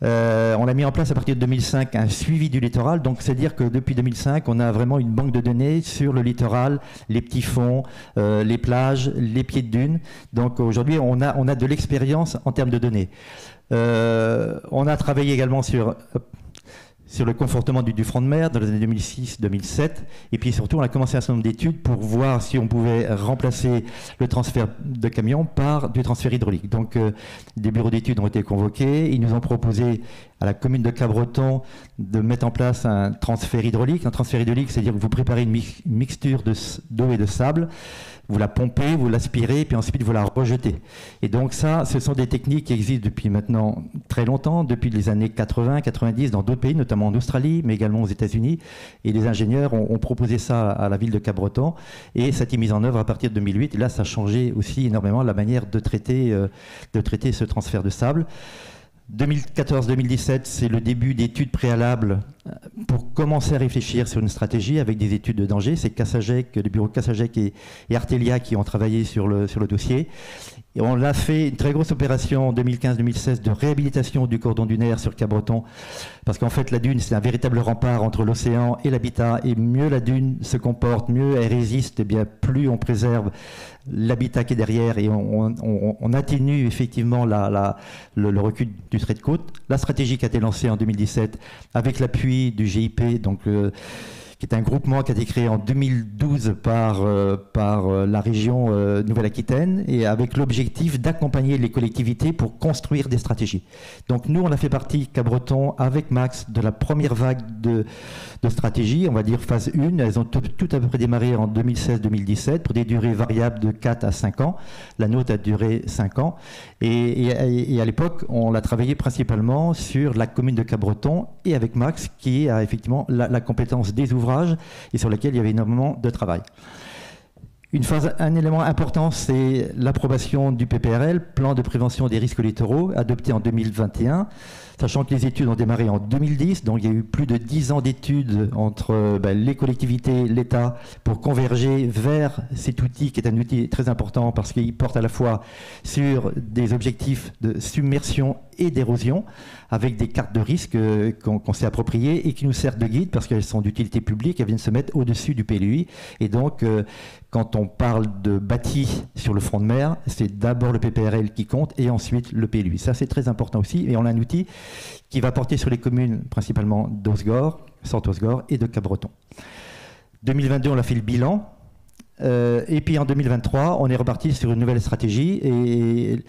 [SPEAKER 4] On a mis en place à partir de 2005 un suivi du littoral, donc c'est-à-dire que depuis 2005 on a vraiment une banque de données sur le littoral, les petits fonds, les plages, les pieds de dunes. Donc aujourd'hui on a de l'expérience en termes de données. On a travaillé également sur sur le confortement du front de mer dans les années 2006-2007. Et puis surtout, on a commencé un certain nombre d'études pour voir si on pouvait remplacer le transfert de camions par du transfert hydraulique. Donc, des bureaux d'études ont été convoqués. Ils nous ont proposé à la commune de Cabreton de mettre en place un transfert hydraulique. Un transfert hydraulique, c'est-à-dire que vous préparez une mixture d'eau et de sable, vous la pompez, vous l'aspirez, puis ensuite vous la rejetez. Et donc ça, ce sont des techniques qui existent depuis maintenant très longtemps, depuis les années 80, 90, dans d'autres pays, notamment en Australie, mais également aux États-Unis. Et les ingénieurs ont proposé ça à la ville de Cabreton, et ça a été mis en œuvre à partir de 2008. Et là, ça a changé aussi énormément la manière de traiter ce transfert de sable. 2014-2017, c'est le début d'études préalables pour commencer à réfléchir sur une stratégie avec des études de danger. C'est Cassagec, le bureau Cassagec et Artelia qui ont travaillé sur le dossier. Et on a fait une très grosse opération en 2015-2016 de réhabilitation du cordon dunaire sur Cabreton, parce qu'en fait la dune c'est un véritable rempart entre l'océan et l'habitat, et mieux la dune se comporte, mieux elle résiste, et bien plus on préserve l'habitat qui est derrière, et on atténue effectivement le recul du trait de côte. La stratégie qui a été lancée en 2017 avec l'appui du GIP, donc qui est un groupement qui a été créé en 2012 par la région Nouvelle-Aquitaine, et avec l'objectif d'accompagner les collectivités pour construire des stratégies. Donc nous, on a fait partie, Cabreton, avec Max, de la première vague de stratégies, on va dire phase 1. Elles ont tout à peu près démarré en 2016-2017 pour des durées variables de 4 à 5 ans. La nôtre a duré 5 ans. Et à l'époque, on l'a travaillé principalement sur la commune de Cabreton, et avec Max, qui a effectivement la compétence des ouvrages et sur lesquels il y avait énormément de travail. Un élément important, c'est l'approbation du PPRL, plan de prévention des risques littoraux, adopté en 2021, sachant que les études ont démarré en 2010, donc il y a eu plus de 10 ans d'études entre les collectivités, l'État, pour converger vers cet outil qui est un outil très important parce qu'il porte à la fois sur des objectifs de submersion et d'érosion, avec des cartes de risque qu'on s'est appropriées et qui nous servent de guide parce qu'elles sont d'utilité publique, elles viennent se mettre au-dessus du PLUI. Et donc, quand on parle de bâti sur le front de mer, c'est d'abord le PPRL qui compte et ensuite le PLUI. Ça, c'est très important aussi. Et on a un outil qui va porter sur les communes principalement d'Osgore, Centre-Osgore et de Cabreton. 2022, on a fait le bilan. Et puis en 2023, on est reparti sur une nouvelle stratégie. Et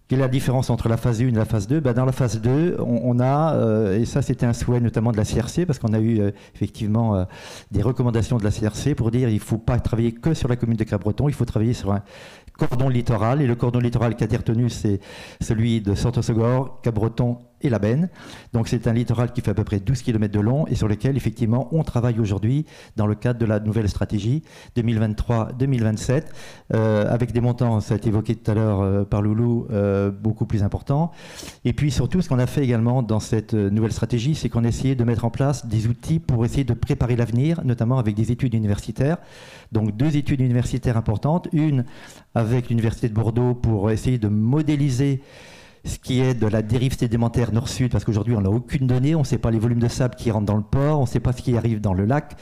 [SPEAKER 4] quelle est la différence entre la phase 1 et la phase 2 ? Dans la phase 2, on a, et ça c'était un souhait notamment de la CRC, parce qu'on a eu effectivement des recommandations de la CRC pour dire qu'il ne faut pas travailler que sur la commune de Cabreton, il faut travailler sur un cordon littoral. Et le cordon littoral qui a été retenu, c'est celui de Centre-Osgore, Cabreton et la Benne. Donc c'est un littoral qui fait à peu près 12 km de long et sur lequel effectivement on travaille aujourd'hui dans le cadre de la nouvelle stratégie 2023-2027 avec des montants, ça a été évoqué tout à l'heure par Loulou, beaucoup plus importants. Et puis surtout ce qu'on a fait également dans cette nouvelle stratégie, c'est qu'on a essayé de mettre en place des outils pour essayer de préparer l'avenir, notamment avec des études universitaires. Donc 2 études universitaires importantes, une avec l'Université de Bordeaux pour essayer de modéliser ce qui est de la dérive sédimentaire nord-sud, parce qu'aujourd'hui on n'a aucune donnée, on ne sait pas les volumes de sable qui rentrent dans le port, on ne sait pas ce qui arrive dans le lac,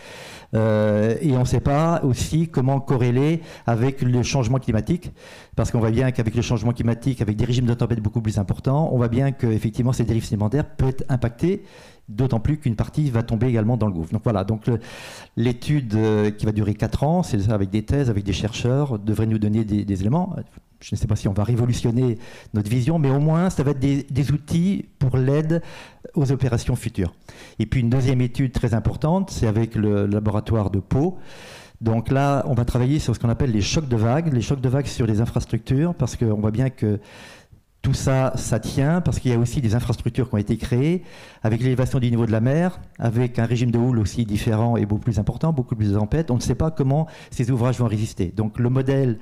[SPEAKER 4] et on ne sait pas aussi comment corréler avec le changement climatique, parce qu'on voit bien qu'avec le changement climatique, avec des régimes de tempête beaucoup plus importants, on voit bien qu'effectivement ces dérives sédimentaires peuvent être impactées, d'autant plus qu'une partie va tomber également dans le gouffre. Donc voilà, donc l'étude qui va durer 4 ans, c'est ça, avec des thèses, avec des chercheurs, devrait nous donner des éléments. Je ne sais pas si on va révolutionner notre vision, mais au moins, ça va être des outils pour l'aide aux opérations futures. Et puis, une deuxième étude très importante, c'est avec le laboratoire de Pau. Donc là, on va travailler sur ce qu'on appelle les chocs de vagues sur les infrastructures, parce qu'on voit bien que tout ça, ça tient, parce qu'il y a aussi des infrastructures qui ont été créées, avec l'élévation du niveau de la mer, avec un régime de houle aussi différent et beaucoup plus important, beaucoup plus de tempêtes. On ne sait pas comment ces ouvrages vont résister. Donc le modèle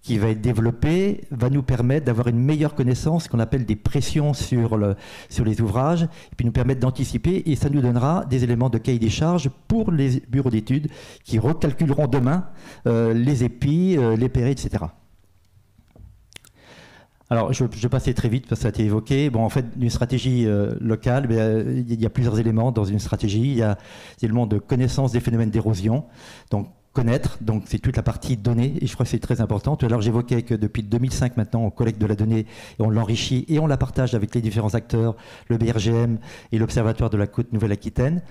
[SPEAKER 4] qui va être développé va nous permettre d'avoir une meilleure connaissance, qu'on appelle des pressions sur les ouvrages, et puis nous permettre d'anticiper, et ça nous donnera des éléments de cahier des charges pour les bureaux d'études qui recalculeront demain les épis, les périls, etc. Alors, je vais passer très vite parce que ça a été évoqué. Bon, en fait, une stratégie locale, il y a plusieurs éléments dans une stratégie. Il y a des éléments de connaissance des phénomènes d'érosion. Donc, connaître, donc c'est toute la partie données, et je crois que c'est très important. Tout à l'heure, j'évoquais que depuis 2005 maintenant, on collecte de la donnée et on l'enrichit et on la partage avec les différents acteurs, le BRGM et l'Observatoire de la Côte Nouvelle-Aquitaine.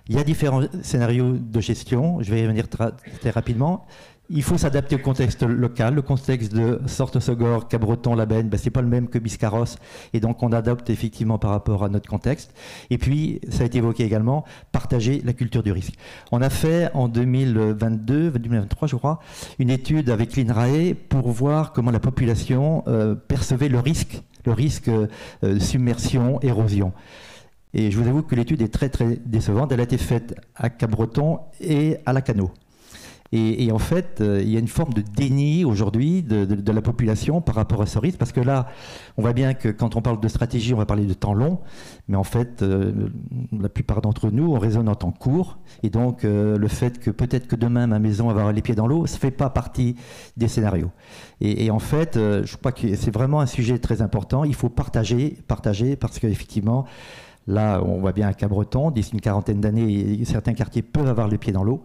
[SPEAKER 4] Il y a différents scénarios de gestion, je vais y revenir très rapidement. Il faut s'adapter au contexte local. Le contexte de Sortes-Segor, Cabreton, Labenne, ce n'est pas le même que Biscarrosse. Et donc, on adapte effectivement par rapport à notre contexte. Et puis, ça a été évoqué également, partager la culture du risque. On a fait en 2023, je crois, une étude avec l'INRAE pour voir comment la population percevait le risque submersion, érosion. Et je vous avoue que l'étude est très, très décevante. Elle a été faite à Cabreton et à Lacanau. Et en fait, il y a une forme de déni aujourd'hui de la population par rapport à ce risque, parce que là, on voit bien que quand on parle de stratégie, on va parler de temps long, mais en fait, la plupart d'entre nous, on raisonne en temps court, et donc le fait que peut-être que demain, ma maison va avoir les pieds dans l'eau, ça ne fait pas partie des scénarios. Et en fait, je crois que c'est vraiment un sujet très important, il faut partager, parce qu'effectivement, là, on voit bien à Cabreton, d'ici une quarantaine d'années, certains quartiers peuvent avoir les pieds dans l'eau,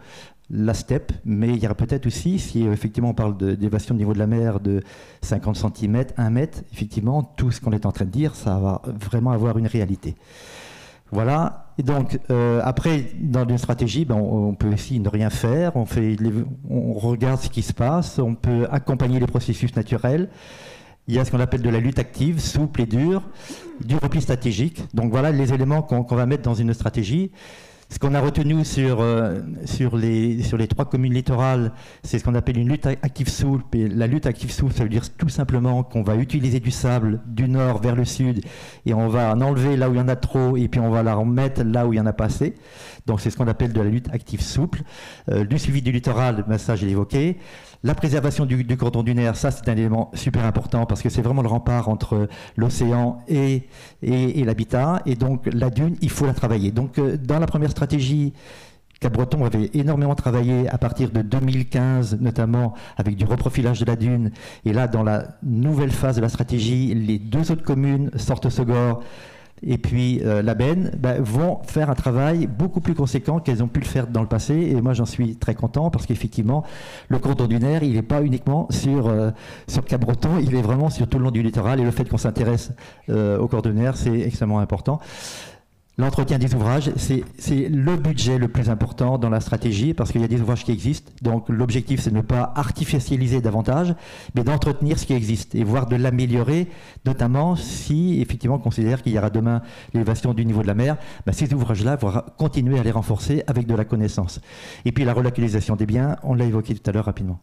[SPEAKER 4] la steppe, mais il y aura peut-être aussi, si effectivement on parle d'élévation du niveau de la mer de 50 cm, 1 mètre, effectivement, tout ce qu'on est en train de dire, ça va vraiment avoir une réalité. Voilà, et donc après, dans une stratégie, on peut aussi ne rien faire, on regarde ce qui se passe, on peut accompagner les processus naturels. Il y a ce qu'on appelle de la lutte active, souple et dure, du repli stratégique. Donc voilà les éléments qu'on va mettre dans une stratégie. Ce qu'on a retenu sur les 3 communes littorales, c'est ce qu'on appelle une lutte active souple. Et la lutte active souple, ça veut dire tout simplement qu'on va utiliser du sable du nord vers le sud et on va en enlever là où il y en a trop et puis on va la remettre là où il y en a pas assez. Donc c'est ce qu'on appelle de la lutte active souple. Du suivi du littoral, ça je l'ai évoqué. La préservation du cordon dunaire, ça c'est un élément super important parce que c'est vraiment le rempart entre l'océan et l'habitat. Et donc la dune, il faut la travailler. Donc dans la première stratégie, Cabreton avait énormément travaillé à partir de 2015, notamment avec du reprofilage de la dune. Et là, dans la nouvelle phase de la stratégie, les 2 autres communes, Sortes-Segor et puis Labenne, vont faire un travail beaucoup plus conséquent qu'elles ont pu le faire dans le passé. Et moi, j'en suis très content parce qu'effectivement, le cordon dunaire, il n'est pas uniquement sur Cabreton, il est vraiment sur tout le long du littoral. Et le fait qu'on s'intéresse au cordon dunaire, c'est extrêmement important. L'entretien des ouvrages, c'est le budget le plus important dans la stratégie parce qu'il y a des ouvrages qui existent. Donc l'objectif, c'est de ne pas artificialiser davantage, mais d'entretenir ce qui existe et voire de l'améliorer, notamment si effectivement on considère qu'il y aura demain l'élévation du niveau de la mer. Ces ouvrages-là vont continuer à les renforcer avec de la connaissance. Et puis la relocalisation des biens, on l'a évoqué tout à l'heure rapidement.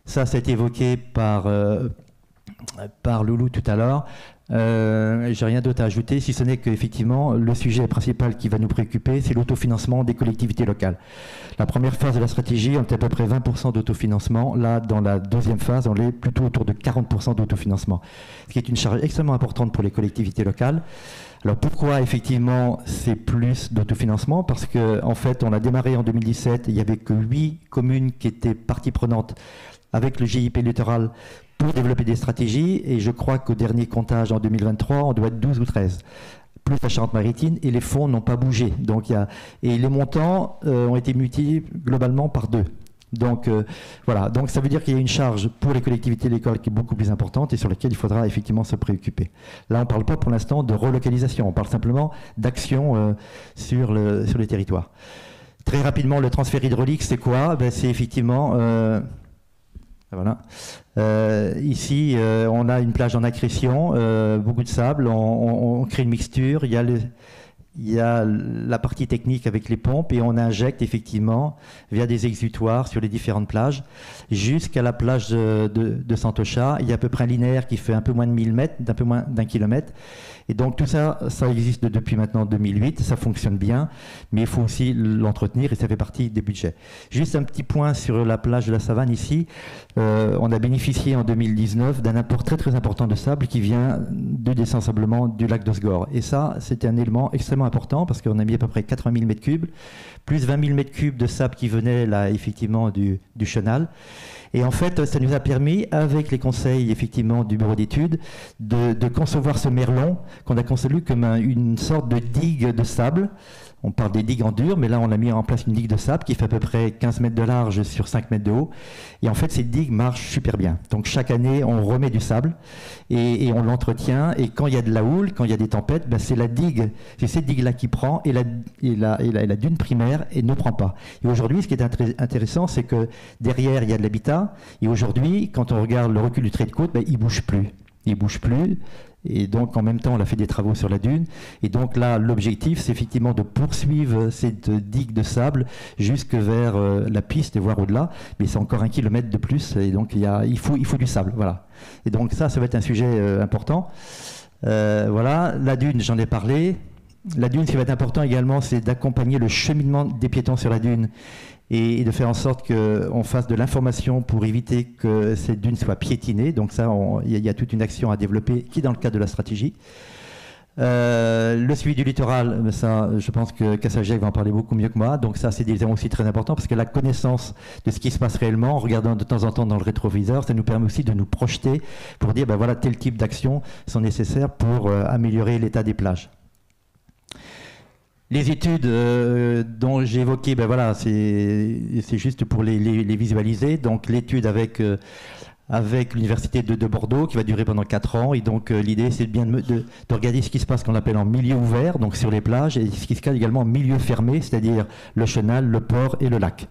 [SPEAKER 4] Ça a été évoqué par Loulou tout à l'heure. J'ai rien d'autre à ajouter, si ce n'est qu'effectivement, le sujet principal qui va nous préoccuper, c'est l'autofinancement des collectivités locales. La première phase de la stratégie, on était à peu près 20% d'autofinancement. Là, dans la deuxième phase, on est plutôt autour de 40% d'autofinancement, ce qui est une charge extrêmement importante pour les collectivités locales. Alors pourquoi effectivement c'est plus d'autofinancement? Parce qu'en fait, on a démarré en 2017, il n'y avait que 8 communes qui étaient partie prenante avec le GIP littoral pour développer des stratégies, et je crois qu'au dernier comptage en 2023, on doit être 12 ou 13, plus la Charente-Maritime, et les fonds n'ont pas bougé. Donc, et les montants ont été multipliés globalement par 2. Donc voilà, donc ça veut dire qu'il y a une charge pour les collectivités locales qui est beaucoup plus importante et sur laquelle il faudra effectivement se préoccuper. Là, on ne parle pas pour l'instant de relocalisation, on parle simplement d'action sur les territoires. Très rapidement, le transfert hydraulique, c'est quoi? C'est effectivement... Voilà. Ici, on a une plage en accrétion, beaucoup de sable, on crée une mixture, il y a la partie technique avec les pompes et on injecte effectivement via des exutoires sur les différentes plages. Jusqu'à la plage de Santocha, il y a à peu près un linéaire qui fait un peu moins de 1000 mètres, d'un peu moins d'1 kilomètre. Et donc tout ça, ça existe depuis maintenant 2008, ça fonctionne bien, mais il faut aussi l'entretenir et ça fait partie des budgets. Juste un petit point sur la plage de la Savane ici, on a bénéficié en 2019 d'un apport très très important de sable qui vient du désensablement du lac d'Osgore. Et ça, c'était un élément extrêmement important parce qu'on a mis à peu près 80 000 m3, plus 20 000 m3 de sable qui venait là effectivement du chenal. Et en fait, ça nous a permis, avec les conseils effectivement du bureau d'études, de concevoir ce merlon qu'on a conçu comme une sorte de digue de sable. On parle des digues en dur, mais là on a mis en place une digue de sable qui fait à peu près 15 mètres de large sur 5 mètres de haut. Et en fait, cette digue marche super bien. Donc chaque année, on remet du sable et on l'entretient. Et quand il y a de la houle, quand il y a des tempêtes, ben c'est la digue, c'est cette digue-là qui prend et la dune primaire et ne prend pas. Et aujourd'hui, ce qui est intéressant, c'est que derrière, il y a de l'habitat. Et aujourd'hui, quand on regarde le recul du trait de côte, ben, il ne bouge plus. Il ne bouge plus. Et donc, en même temps, on a fait des travaux sur la dune. Et donc là, l'objectif, c'est effectivement de poursuivre cette digue de sable jusque vers la piste et voire au-delà. Mais c'est encore 1 kilomètre de plus. Et donc, il faut du sable. Voilà. Et donc, ça va être un sujet important. Voilà. La dune, j'en ai parlé. La dune, ce qui va être important également, c'est d'accompagner le cheminement des piétons sur la dune et de faire en sorte qu'on fasse de l'information pour éviter que cette dune soit piétinée. Donc ça, il y a toute une action à développer qui est dans le cadre de la stratégie. Le suivi du littoral, ça, je pense que Kassajek va en parler beaucoup mieux que moi. Donc ça, c'est des éléments aussi très importants parce que la connaissance de ce qui se passe réellement, en regardant de temps en temps dans le rétroviseur, ça nous permet aussi de nous projeter pour dire, ben voilà, tel type d'actions sont nécessaires pour améliorer l'état des plages. Les études dont j'ai évoqué, ben voilà, c'est juste pour les visualiser. Donc l'étude avec l'université de Bordeaux qui va durer pendant 4 ans. Et donc l'idée, c'est bien de regarder ce qui se passe qu'on appelle en milieu ouvert, donc sur les plages, et ce qui se passe également en milieu fermé, c'est-à-dire le chenal, le port et le lac.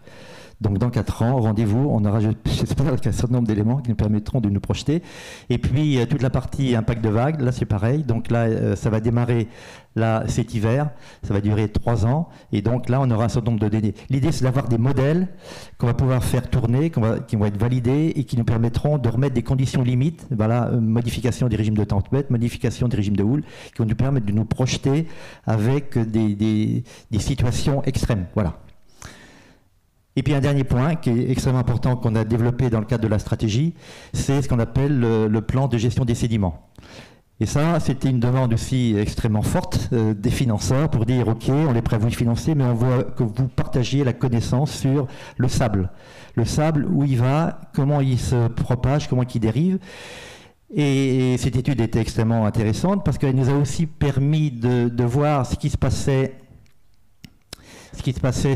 [SPEAKER 4] Donc dans 4 ans, rendez-vous, on aura, j'espère, un certain nombre d'éléments qui nous permettront de nous projeter. Et puis toute la partie impact de vagues, là c'est pareil. Donc là, ça va démarrer là cet hiver, ça va durer 3 ans. Et donc là, on aura un certain nombre de données. L'idée, c'est d'avoir des modèles qu'on va pouvoir faire tourner, qui vont être validés et qui nous permettront de remettre des conditions limites. Voilà, modification des régimes de tempête, modification des régimes de houle, qui vont nous permettre de nous projeter avec des situations extrêmes. Voilà. Et puis un dernier point qui est extrêmement important qu'on a développé dans le cadre de la stratégie, c'est ce qu'on appelle le plan de gestion des sédiments. Et ça, c'était une demande aussi extrêmement forte des financeurs pour dire, OK, on est prêt à vous financer, mais on veut que vous partagiez la connaissance sur le sable. Le sable, où il va, comment il se propage, comment il dérive. Et cette étude était extrêmement intéressante parce qu'elle nous a aussi permis de voir ce qui se passait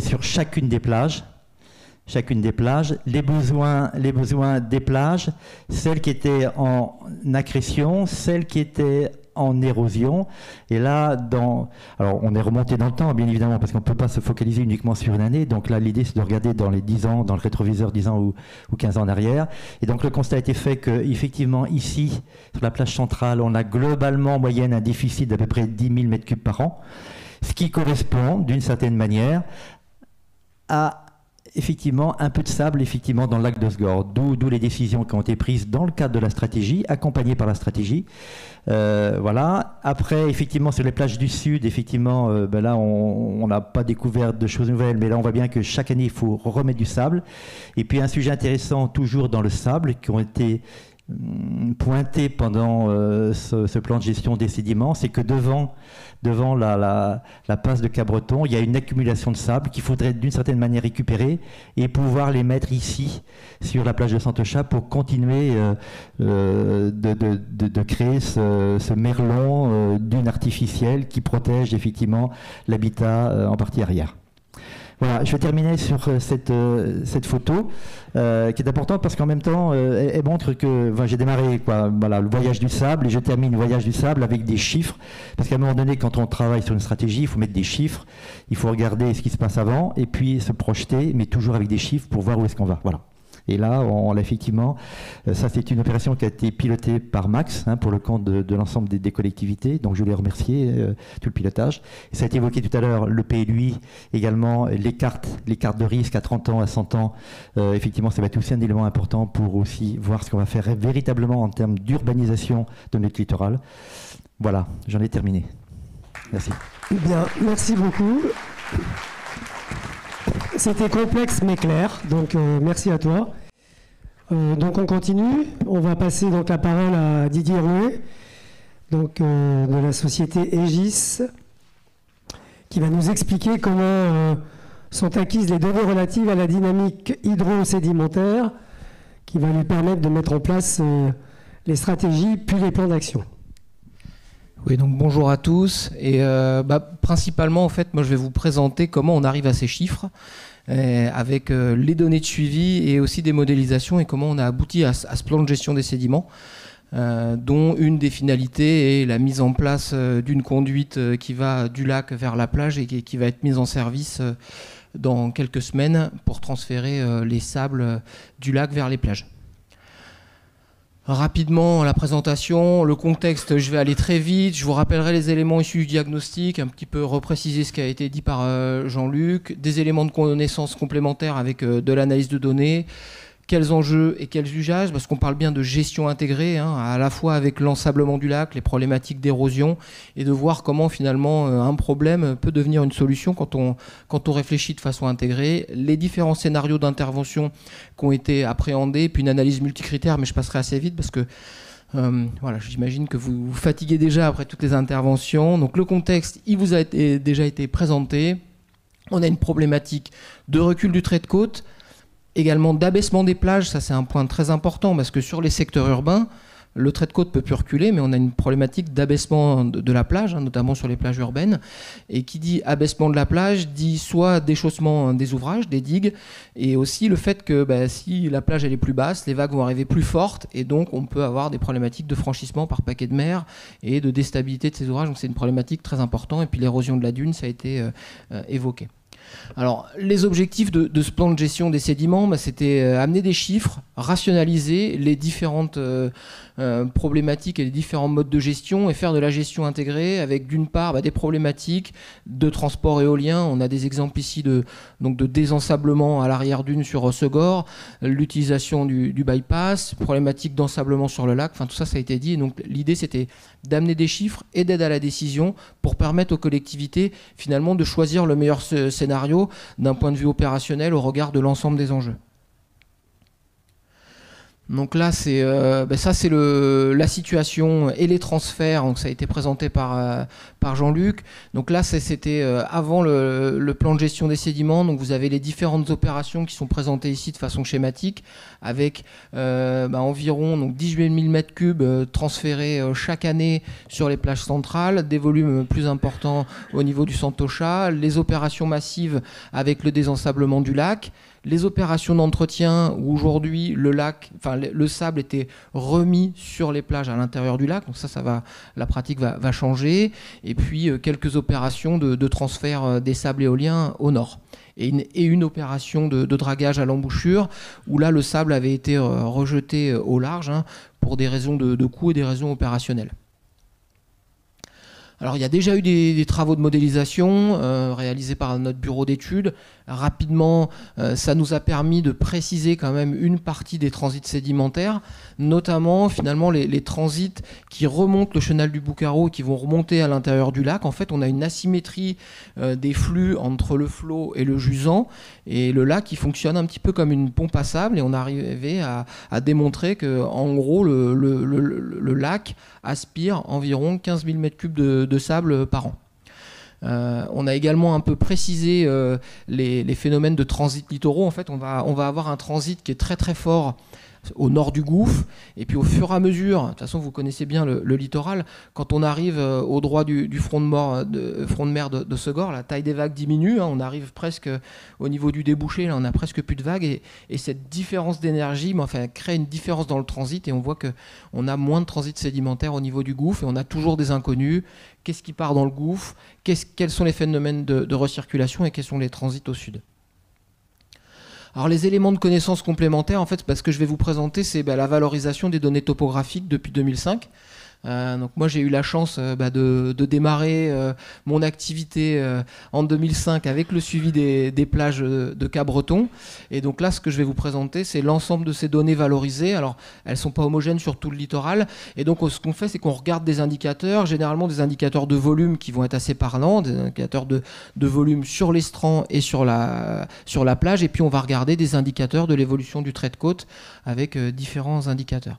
[SPEAKER 4] sur chacune des plages. Les besoins des plages, celles qui étaient en accrétion, celles qui étaient en érosion. Et là, alors on est remonté dans le temps, bien évidemment, parce qu'on ne peut pas se focaliser uniquement sur une année. Donc là, l'idée, c'est de regarder dans les 10 ans, dans le rétroviseur 10 ans ou 15 ans en arrière. Et donc le constat a été fait qu'effectivement, ici, sur la plage centrale, on a globalement en moyenne un déficit d'à peu près 10 000 m3 par an, ce qui correspond, d'une certaine manière, à effectivement un peu de sable effectivement dans le lac d'Osgore, d'où les décisions qui ont été prises dans le cadre de la stratégie, accompagnées par la stratégie. Voilà. Après, effectivement, sur les plages du Sud, effectivement, là, on n'a pas découvert de choses nouvelles, mais là, on voit bien que chaque année, il faut remettre du sable. Et puis, un sujet intéressant, toujours dans le sable, qui ont été pointés pendant ce plan de gestion des sédiments, c'est que devant la passe de Cabreton, il y a une accumulation de sable qu'il faudrait d'une certaine manière récupérer et pouvoir les mettre ici, sur la plage de Santechat, pour continuer de créer ce merlon dune artificielle qui protège effectivement l'habitat en partie arrière. Voilà, je vais terminer sur cette photo qui est importante parce qu'en même temps, elle montre que j'ai démarré le voyage du sable et je termine le voyage du sable avec des chiffres. Parce qu'à un moment donné, quand on travaille sur une stratégie, il faut mettre des chiffres, il faut regarder ce qui se passe avant et puis se projeter, mais toujours avec des chiffres pour voir où est-ce qu'on va. Voilà. Et là, on l'a effectivement, ça c'est une opération qui a été pilotée par Max pour le compte de l'ensemble des collectivités, donc je voulais remercier tout le pilotage. Et ça a été évoqué tout à l'heure, le PLUI également, les cartes de risque à 30 ans, à 100 ans, effectivement ça va être aussi un élément important pour aussi voir ce qu'on va faire véritablement en termes d'urbanisation de notre littoral. Voilà, j'en ai terminé. Merci.
[SPEAKER 1] Bien, merci beaucoup. C'était complexe mais clair, donc merci à toi. Donc on continue, on va passer donc la parole à Didier Rouet, donc de la société Aegis, qui va nous expliquer comment sont acquises les données relatives à la dynamique hydro-sédimentaire, qui va lui permettre de mettre en place les stratégies puis les plans d'action.
[SPEAKER 5] Oui, donc bonjour à tous. Et principalement, en fait, moi, je vais vous présenter comment on arrive à ces chiffres, avec les données de suivi et aussi des modélisations, et comment on a abouti à ce plan de gestion des sédiments, dont une des finalités est la mise en place d'une conduite qui va du lac vers la plage et qui va être mise en service dans quelques semaines pour transférer les sables du lac vers les plages. Rapidement, la présentation, le contexte, je vais aller très vite. Je vous rappellerai les éléments issus du diagnostic, un petit peu repréciser ce qui a été dit par Jean-Luc, des éléments de connaissance complémentaires avec de l'analyse de données, quels enjeux et quels usages, parce qu'on parle bien de gestion intégrée, à la fois avec l'ensablement du lac, les problématiques d'érosion, et de voir comment finalement un problème peut devenir une solution quand on réfléchit de façon intégrée, les différents scénarios d'intervention qui ont été appréhendés, puis une analyse multicritère, mais je passerai assez vite parce que voilà, j'imagine que vous vous fatiguez déjà après toutes les interventions. Donc le contexte, il vous a déjà été présenté. On a une problématique de recul du trait de côte, également d'abaissement des plages, ça c'est un point très important parce que sur les secteurs urbains, le trait de côte peut plus reculer, mais on a une problématique d'abaissement de la plage, notamment sur les plages urbaines. Et qui dit abaissement de la plage dit soit déchaussement des ouvrages, des digues, et aussi le fait que si la plage elle est plus basse, les vagues vont arriver plus fortes, et donc on peut avoir des problématiques de franchissement par paquet de mer et de déstabilité de ces ouvrages. Donc c'est une problématique très importante. Et puis l'érosion de la dune, ça a été évoqué. Alors, les objectifs de ce plan de gestion des sédiments, c'était amener des chiffres, rationaliser les différentes problématiques et les différents modes de gestion et faire de la gestion intégrée avec d'une part des problématiques de transport éolien. On a des exemples ici de désensablement à l'arrière dune sur Segor, l'utilisation du bypass, problématiques d'ensablement sur le lac, enfin tout ça, ça a été dit. Et donc l'idée c'était d'amener des chiffres et d'aide à la décision pour permettre aux collectivités finalement de choisir le meilleur scénario d'un point de vue opérationnel au regard de l'ensemble des enjeux. Donc là, c'est la situation et les transferts. Donc ça a été présenté par Jean-Luc. Donc là, c'était avant le plan de gestion des sédiments. Donc vous avez les différentes opérations qui sont présentées ici de façon schématique, avec environ 18 000 m3 transférés chaque année sur les plages centrales, des volumes plus importants au niveau du Santocha, les opérations massives avec le désensablement du lac, les opérations d'entretien où aujourd'hui le sable était remis sur les plages à l'intérieur du lac, donc la pratique va changer, et puis quelques opérations de transfert des sables éoliens au nord. Et une opération de dragage à l'embouchure où là le sable avait été rejeté au large pour des raisons de coût et des raisons opérationnelles. Alors il y a déjà eu des travaux de modélisation réalisés par notre bureau d'études. Rapidement, ça nous a permis de préciser quand même une partie des transits sédimentaires, notamment finalement les transits qui remontent le chenal du Boucaro et qui vont remonter à l'intérieur du lac. En fait, on a une asymétrie des flux entre le flot et le jusant, et le lac il fonctionne un petit peu comme une pompe à sable, et on arrivait à démontrer que en gros le lac aspire environ 15 000 m3 de sable par an. On a également un peu précisé les phénomènes de transit littoraux. En fait, on va avoir un transit qui est très très fort au nord du gouffre, et puis au fur et à mesure, de toute façon vous connaissez bien le littoral, quand on arrive au droit du front de mer de Segor, la taille des vagues diminue, on arrive presque au niveau du débouché, là on a presque plus de vagues, et cette différence d'énergie crée une différence dans le transit, et on voit qu'on a moins de transit sédimentaire au niveau du gouffre, et on a toujours des inconnus. Qu'est-ce qui part dans le gouffre, quels sont les phénomènes de recirculation, et quels sont les transits au sud. Alors les éléments de connaissance complémentaires, en fait, ce que je vais vous présenter, c'est la valorisation des données topographiques depuis 2005. Donc moi j'ai eu la chance de démarrer mon activité en 2005 avec le suivi des plages de Cap-Breton, et donc là ce que je vais vous présenter c'est l'ensemble de ces données valorisées. Alors elles ne sont pas homogènes sur tout le littoral, et donc ce qu'on fait c'est qu'on regarde des indicateurs, généralement des indicateurs de volume qui vont être assez parlants, des indicateurs de volume sur l'estran et sur la plage, et puis on va regarder des indicateurs de l'évolution du trait de côte avec différents indicateurs.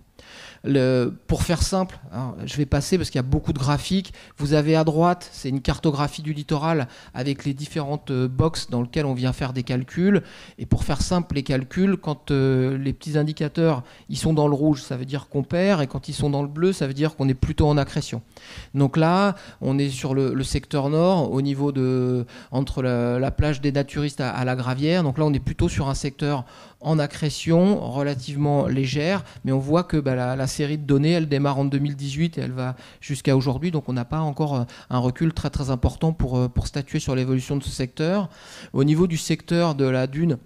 [SPEAKER 5] Pour faire simple, hein, je vais passer parce qu'il y a beaucoup de graphiques. Vous avez à droite, c'est une cartographie du littoral avec les différentes boxes dans lesquelles on vient faire des calculs. Et pour faire simple, les calculs, quand les petits indicateurs ils sont dans le rouge, ça veut dire qu'on perd, et quand ils sont dans le bleu, ça veut dire qu'on est plutôt en accrétion. Donc là, on est sur le secteur nord, au niveau entre la plage des naturistes à la Gravière. Donc là, on est plutôt sur un secteur en accrétion relativement légère, mais on voit que la série de données, elle démarre en 2018 et elle va jusqu'à aujourd'hui, donc on n'a pas encore un recul très très important pour statuer sur l'évolution de ce secteur. Au niveau du secteur de la dune,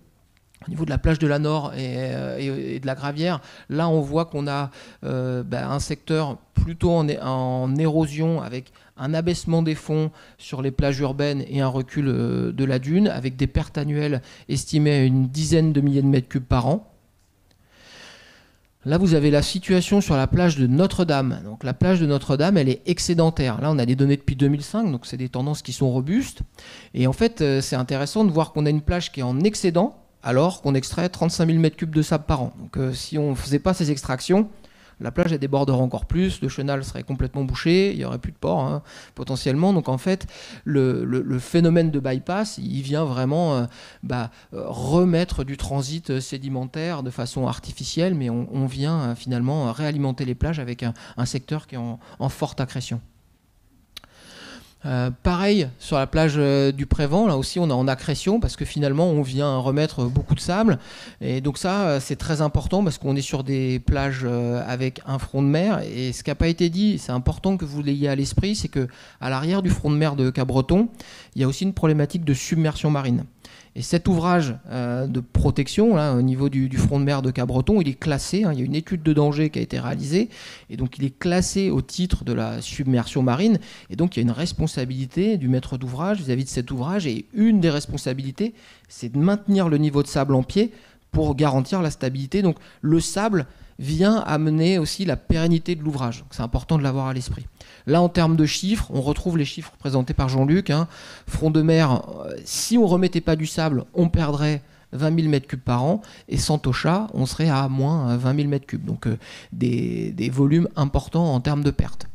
[SPEAKER 5] au niveau de la plage de la Nord et de la Gravière, là on voit qu'on a un secteur plutôt en érosion, avec un abaissement des fonds sur les plages urbaines et un recul de la dune, avec des pertes annuelles estimées à une dizaine de milliers de mètres cubes par an. Là, vous avez la situation sur la plage de Notre-Dame. Donc, la plage de Notre-Dame, elle est excédentaire. Là, on a des données depuis 2005, donc c'est des tendances qui sont robustes. Et en fait, c'est intéressant de voir qu'on a une plage qui est en excédent, alors qu'on extrait 35 000 mètres cubes de sable par an. Donc si on ne faisait pas ces extractions, la plage elle déborderait encore plus, le chenal serait complètement bouché, il n'y aurait plus de port hein, potentiellement. Donc en fait, le phénomène de bypass, il vient vraiment remettre du transit sédimentaire de façon artificielle, mais on vient finalement réalimenter les plages avec un secteur qui est en forte accrétion. Pareil sur la plage du Prévent, là aussi on est en accrétion parce que finalement on vient remettre beaucoup de sable, et donc ça c'est très important parce qu'on est sur des plages avec un front de mer, et ce qui n'a pas été dit, c'est important que vous l'ayez à l'esprit, c'est que à l'arrière du front de mer de Cap-Breton, il y a aussi une problématique de submersion marine. Et cet ouvrage de protection là, au niveau du front de mer de Cap-Breton, il est classé, hein, il y a une étude de danger qui a été réalisée, et donc il est classé au titre de la submersion marine, et donc il y a une responsabilité du maître d'ouvrage vis-à-vis de cet ouvrage, et une des responsabilités, c'est de maintenir le niveau de sable en pied pour garantir la stabilité. Donc le sable vient amener aussi la pérennité de l'ouvrage. C'est important de l'avoir à l'esprit. Là, en termes de chiffres, on retrouve les chiffres présentés par Jean-Luc. Hein. Front de mer, si on ne remettait pas du sable, on perdrait 20 000 mètres cubes par an. Et sans Tocha, on serait à moins 20 000 mètres cubes. Donc des volumes importants en termes de pertes.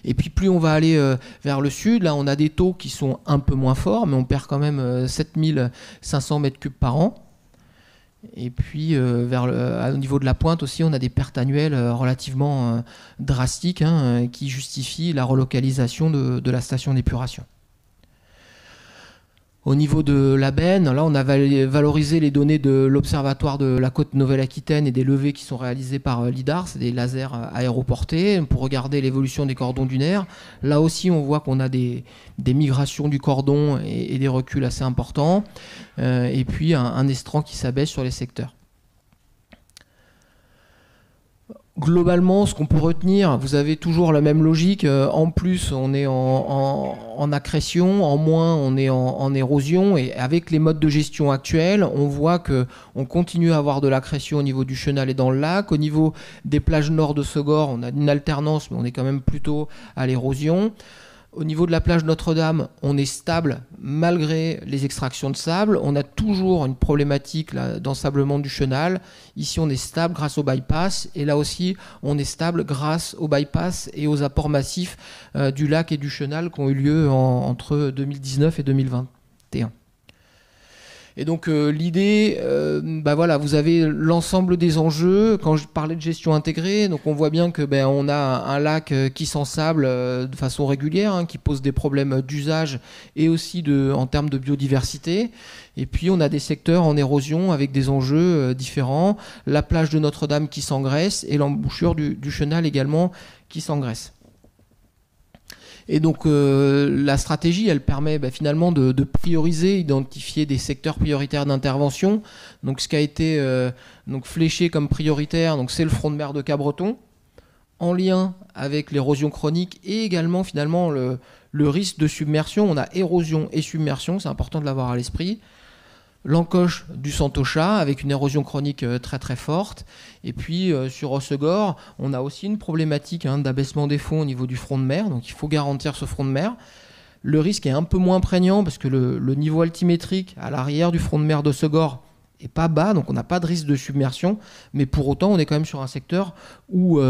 [SPEAKER 5] Et puis plus on va aller vers le sud, là on a des taux qui sont un peu moins forts, mais on perd quand même 7 500 mètres cubes par an. Et puis au niveau de la pointe aussi, on a des pertes annuelles relativement drastiques hein, qui justifient la relocalisation de la station d'épuration. Au niveau de la benne, là on a valorisé les données de l'Observatoire de la côte Nouvelle-Aquitaine et des levées qui sont réalisées par LIDAR, c'est des lasers aéroportés, pour regarder l'évolution des cordons dunaires. Là aussi on voit qu'on a des migrations du cordon et des reculs assez importants, et puis un estran qui s'abaisse sur les secteurs. Globalement, ce qu'on peut retenir, vous avez toujours la même logique. En plus, on est en accrétion, en moins, on est en érosion. Et avec les modes de gestion actuels, on voit qu'on continue à avoir de l'accrétion au niveau du chenal et dans le lac. Au niveau des plages nord de Segor, on a une alternance, mais on est quand même plutôt à l'érosion. Au niveau de la plage Notre-Dame, on est stable malgré les extractions de sable. On a toujours une problématique d'ensablement du chenal. Ici, on est stable grâce au bypass. Et là aussi, on est stable grâce au bypass et aux apports massifs du lac et du chenal qui ont eu lieu entre 2019 et 2021. Et donc l'idée, voilà, vous avez l'ensemble des enjeux. Quand je parlais de gestion intégrée, donc on voit bien que on a un lac qui s'ensable de façon régulière, hein, qui pose des problèmes d'usage et aussi en termes de biodiversité. Et puis on a des secteurs en érosion avec des enjeux différents. La plage de Notre-Dame qui s'engraisse et l'embouchure du chenal également qui s'engraisse. Et donc la stratégie, elle permet finalement de prioriser, identifier des secteurs prioritaires d'intervention. Donc ce qui a été fléché comme prioritaire, c'est le front de mer de Cap-Breton, en lien avec l'érosion chronique et également finalement le risque de submersion. On a érosion et submersion, c'est important de l'avoir à l'esprit. L'encoche du Santocha avec une érosion chronique très très forte. Et puis sur Hossegor, on a aussi une problématique d'abaissement des fonds au niveau du front de mer, donc il faut garantir ce front de mer. Le risque est un peu moins prégnant parce que le niveau altimétrique à l'arrière du front de mer d'Hossegor est pas bas, donc on n'a pas de risque de submersion, mais pour autant on est quand même sur un secteur où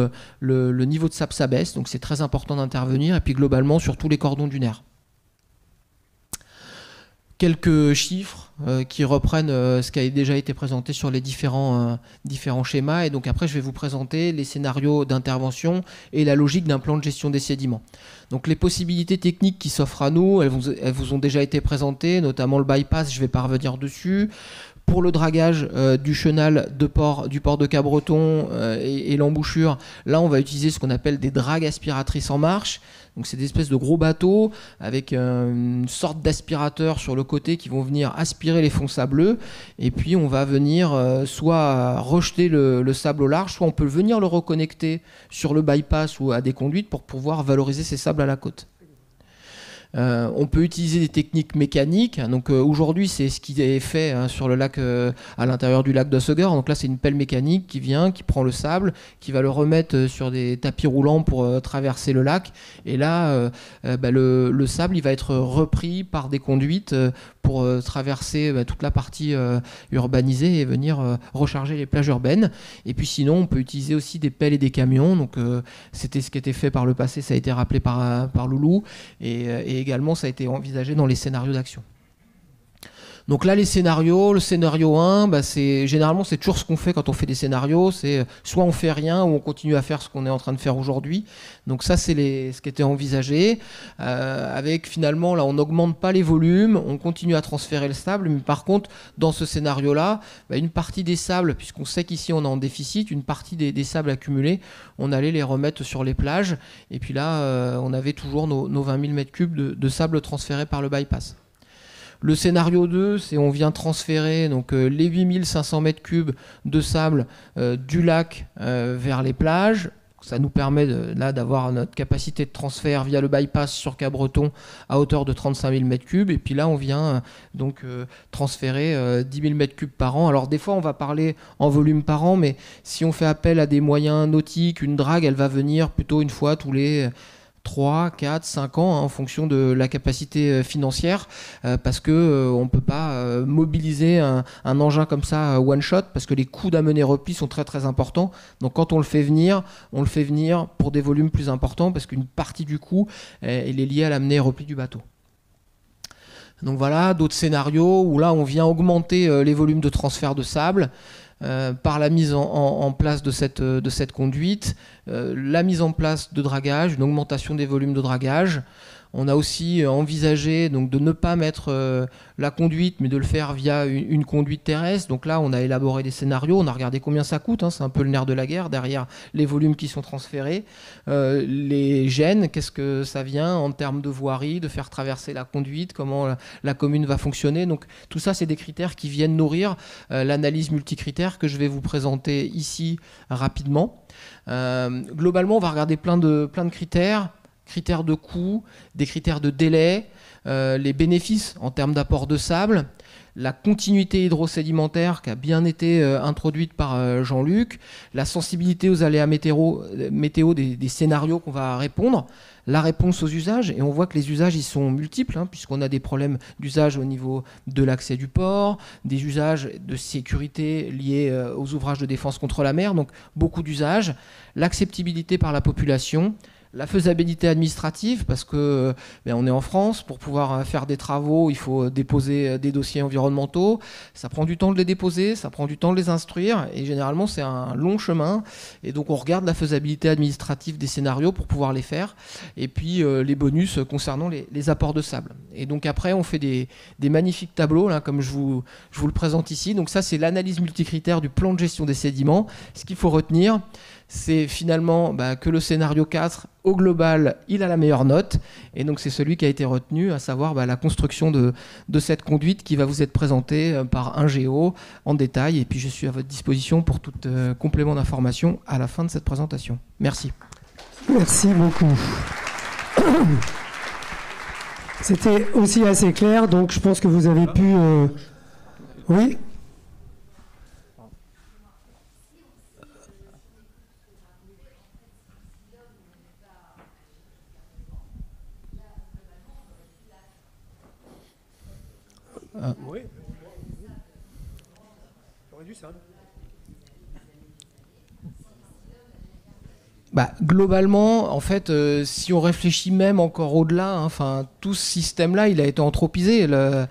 [SPEAKER 5] le niveau de sable s'abaisse, donc c'est très important d'intervenir, et puis globalement sur tous les cordons dunaires. Quelques chiffres qui reprennent ce qui a déjà été présenté sur les différents schémas, et donc après je vais vous présenter les scénarios d'intervention et la logique d'un plan de gestion des sédiments. Donc les possibilités techniques qui s'offrent à nous, elles vous ont déjà été présentées, notamment le bypass, je ne vais pas revenir dessus. Pour le dragage du chenal du port de Cabreton et l'embouchure, là on va utiliser ce qu'on appelle des dragues aspiratrices en marche. Donc c'est des espèces de gros bateaux avec une sorte d'aspirateur sur le côté qui vont venir aspirer les fonds sableux, et puis on va venir soit rejeter le sable au large, soit on peut venir le reconnecter sur le bypass ou à des conduites pour pouvoir valoriser ces sables à la côte. On peut utiliser des techniques mécaniques. Donc aujourd'hui, c'est ce qui est fait sur le lac, à l'intérieur du lac d'Osseguer. Donc là, c'est une pelle mécanique qui vient, qui prend le sable, qui va le remettre sur des tapis roulants pour traverser le lac. Et là, le sable, il va être repris par des conduites pour traverser toute la partie urbanisée et venir recharger les plages urbaines. Et puis sinon, on peut utiliser aussi des pelles et des camions. Donc c'était ce qui était fait par le passé, ça a été rappelé par Loulou. Et également, ça a été envisagé dans les scénarios d'action. Donc là, les scénarios, le scénario 1, généralement, c'est toujours ce qu'on fait quand on fait des scénarios. C'est soit on fait rien ou on continue à faire ce qu'on est en train de faire aujourd'hui. Donc ça, c'est ce qui était envisagé. Avec finalement, là, on n'augmente pas les volumes, on continue à transférer le sable. Mais par contre, dans ce scénario-là, une partie des sables, puisqu'on sait qu'ici, on est en déficit, une partie des sables accumulés, on allait les remettre sur les plages. Et puis là, on avait toujours nos 20 000 m3 de sable transférés par le bypass. Le scénario 2, c'est on vient transférer donc, les 8500 m3 de sable du lac vers les plages. Ça nous permet là d'avoir notre capacité de transfert via le bypass sur Cabreton à hauteur de 35 000 m3. Et puis là, on vient transférer 10 000 m3 par an. Alors des fois, on va parler en volume par an, mais si on fait appel à des moyens nautiques, une drague, elle va venir plutôt une fois tous les 3, 4, 5 ans en fonction de la capacité financière parce qu'on ne peut pas mobiliser un engin comme ça one shot parce que les coûts d'amener-repli sont très très importants. Donc quand on le fait venir pour des volumes plus importants parce qu'une partie du coût elle est liée à l'amener-repli du bateau. Donc voilà, d'autres scénarios où là on vient augmenter les volumes de transfert de sable par la mise en place de cette conduite, la mise en place de dragage, une augmentation des volumes de dragage. On a aussi envisagé donc, de ne pas mettre la conduite, mais de le faire via une conduite terrestre. Donc là, on a élaboré des scénarios, on a regardé combien ça coûte, c'est un peu le nerf de la guerre, derrière les volumes qui sont transférés. Les gènes, qu'est-ce que ça vient en termes de voirie, de faire traverser la conduite, comment la commune va fonctionner. Donc tout ça, c'est des critères qui viennent nourrir l'analyse multicritère que je vais vous présenter ici rapidement. Globalement, on va regarder plein de critères de coût, des critères de délai, les bénéfices en termes d'apport de sable, la continuité hydrosédimentaire qui a bien été introduite par Jean-Luc, la sensibilité aux aléas météo des scénarios qu'on va répondre, la réponse aux usages, et on voit que les usages ils sont multiples, puisqu'on a des problèmes d'usage au niveau de l'accès du port, des usages de sécurité liés aux ouvrages de défense contre la mer, donc beaucoup d'usages, l'acceptabilité par la population, la faisabilité administrative, parce que on est en France, pour pouvoir faire des travaux, il faut déposer des dossiers environnementaux. Ça prend du temps de les déposer, ça prend du temps de les instruire, et généralement c'est un long chemin. Et donc on regarde la faisabilité administrative des scénarios pour pouvoir les faire, et puis les bonus concernant les apports de sable. Et donc après on fait des magnifiques tableaux, là, comme je vous le présente ici. Donc ça c'est l'analyse multicritère du plan de gestion des sédiments. Ce qu'il faut retenir, c'est finalement que le scénario 4, au global, il a la meilleure note. Et donc c'est celui qui a été retenu, à savoir la construction de cette conduite qui va vous être présentée par un géo en détail. Et puis je suis à votre disposition pour tout complément d'information à la fin de cette présentation. Merci.
[SPEAKER 1] Merci beaucoup. C'était aussi assez clair, donc je pense que vous avez pu... Oui ?
[SPEAKER 5] Globalement, en fait, si on réfléchit même encore au-delà, hein, tout ce système-là, il a été anthropisé. Là,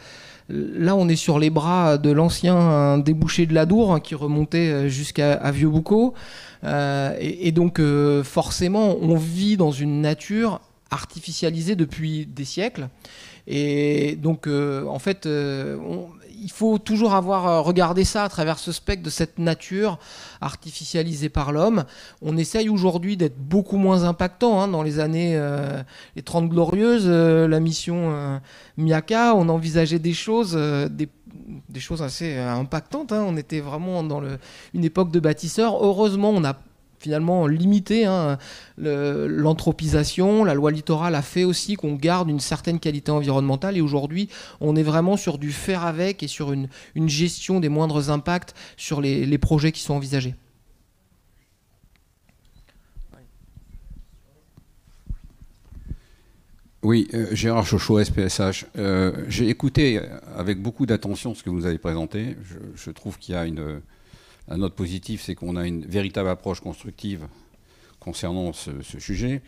[SPEAKER 5] on est sur les bras de l'ancien débouché de l'Adour, hein, qui remontait jusqu'à Vieux-Boucau. Et donc, forcément, on vit dans une nature artificialisée depuis des siècles. Et donc, en fait, il faut toujours avoir regardé ça à travers ce spectre de cette nature artificialisée par l'homme. On essaye aujourd'hui d'être beaucoup moins impactant. Hein, dans les années les 30 glorieuses, la mission Miaka, on envisageait des choses assez impactantes. Hein. On était vraiment dans une époque de bâtisseurs. Heureusement, on a finalement limité l'anthropisation. La loi littorale a fait aussi qu'on garde une certaine qualité environnementale, et aujourd'hui on est vraiment sur du faire avec et sur une gestion des moindres impacts sur les projets qui sont envisagés.
[SPEAKER 6] Oui, Gérard Chauchot, SPSH. J'ai écouté avec beaucoup d'attention ce que vous avez présenté. Je trouve qu'il y a la note positive, c'est qu'on a une véritable approche constructive concernant ce sujet.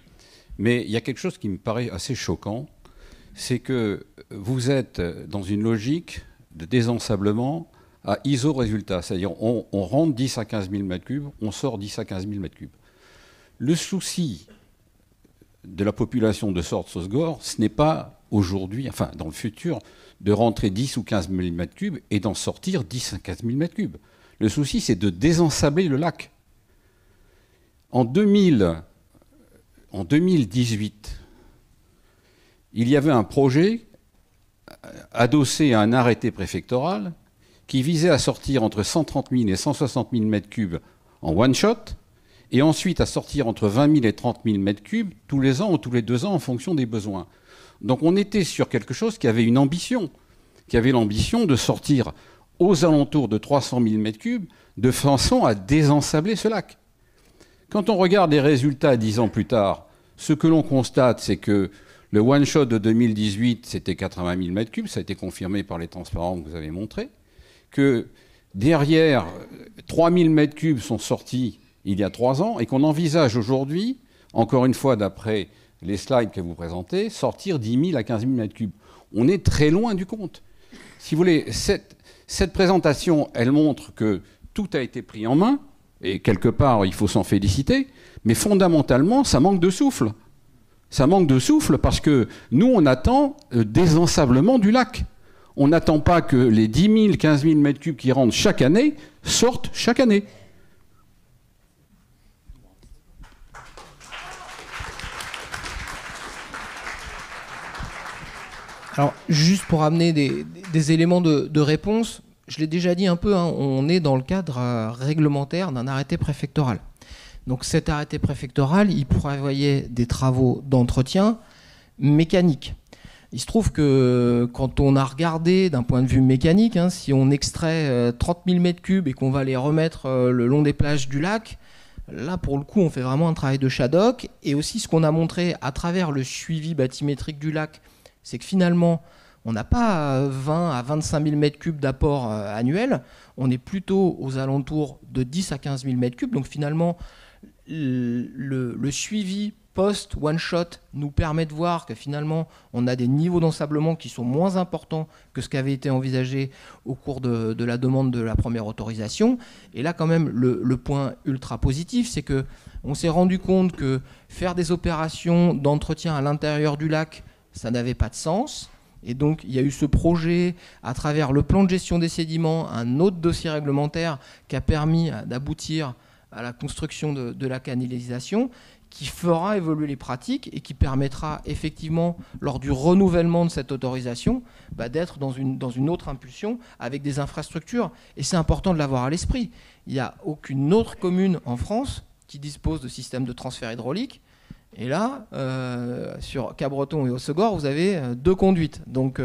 [SPEAKER 6] Mais il y a quelque chose qui me paraît assez choquant, c'est que vous êtes dans une logique de désensablement à iso-résultat. C'est-à-dire on rentre 10 à 15 000 m3, on sort 10 à 15 000 m3. Le souci de la population de Sordes-Sosgor, ce n'est pas aujourd'hui, enfin dans le futur, de rentrer 10 ou 15 000 m3 et d'en sortir 10 à 15 000 m3. Le souci, c'est de désensabler le lac. En 2018, il y avait un projet adossé à un arrêté préfectoral qui visait à sortir entre 130 000 et 160 000 m3 en one shot, et ensuite à sortir entre 20 000 et 30 000 m3 tous les ans ou tous les 2 ans en fonction des besoins. Donc on était sur quelque chose qui avait une ambition, qui avait l'ambition de sortir aux alentours de 300 000 m3, de façon à désensabler ce lac. Quand on regarde les résultats 10 ans plus tard, ce que l'on constate, c'est que le one-shot de 2018, c'était 80 000 m3, ça a été confirmé par les transparents que vous avez montrés, que derrière, 3 000 m3 sont sortis il y a 3 ans, et qu'on envisage aujourd'hui, encore une fois d'après les slides que vous présentez, sortir 10 000 à 15 000 m3. On est très loin du compte. Si vous voulez, cette présentation, elle montre que tout a été pris en main, et quelque part, il faut s'en féliciter, mais fondamentalement, ça manque de souffle. Ça manque de souffle parce que nous, on attend le désensablement du lac. On n'attend pas que les 10 000, 15 000 m3 qui rentrent chaque année sortent chaque année.
[SPEAKER 5] Alors, juste pour amener des éléments de réponse, je l'ai déjà dit un peu, hein, on est dans le cadre réglementaire d'un arrêté préfectoral. Donc cet arrêté préfectoral, il prévoyait des travaux d'entretien mécaniques. Il se trouve que quand on a regardé d'un point de vue mécanique, hein, si on extrait 30 000 m3 et qu'on va les remettre le long des plages du lac, là pour le coup on fait vraiment un travail de shadok. Et aussi ce qu'on a montré à travers le suivi bathymétrique du lac, c'est que finalement on n'a pas 20 à 25 000 m3 d'apport annuel, on est plutôt aux alentours de 10 à 15 000 m3. Donc finalement le suivi post-one-shot nous permet de voir que finalement on a des niveaux d'ensablement qui sont moins importants que ce qui avait été envisagé au cours de la demande de la première autorisation. Et là quand même le point ultra positif, c'est qu'on s'est rendu compte que faire des opérations d'entretien à l'intérieur du lac, ça n'avait pas de sens. Et donc il y a eu ce projet à travers le plan de gestion des sédiments, un autre dossier réglementaire qui a permis d'aboutir à la construction de la canalisation, qui fera évoluer les pratiques et qui permettra effectivement, lors du renouvellement de cette autorisation, d'être dans une autre impulsion avec des infrastructures. Et c'est important de l'avoir à l'esprit. Il n'y a aucune autre commune en France qui dispose de systèmes de transfert hydraulique. Et là, sur Cabreton et Hossegor, vous avez 2 conduites. Donc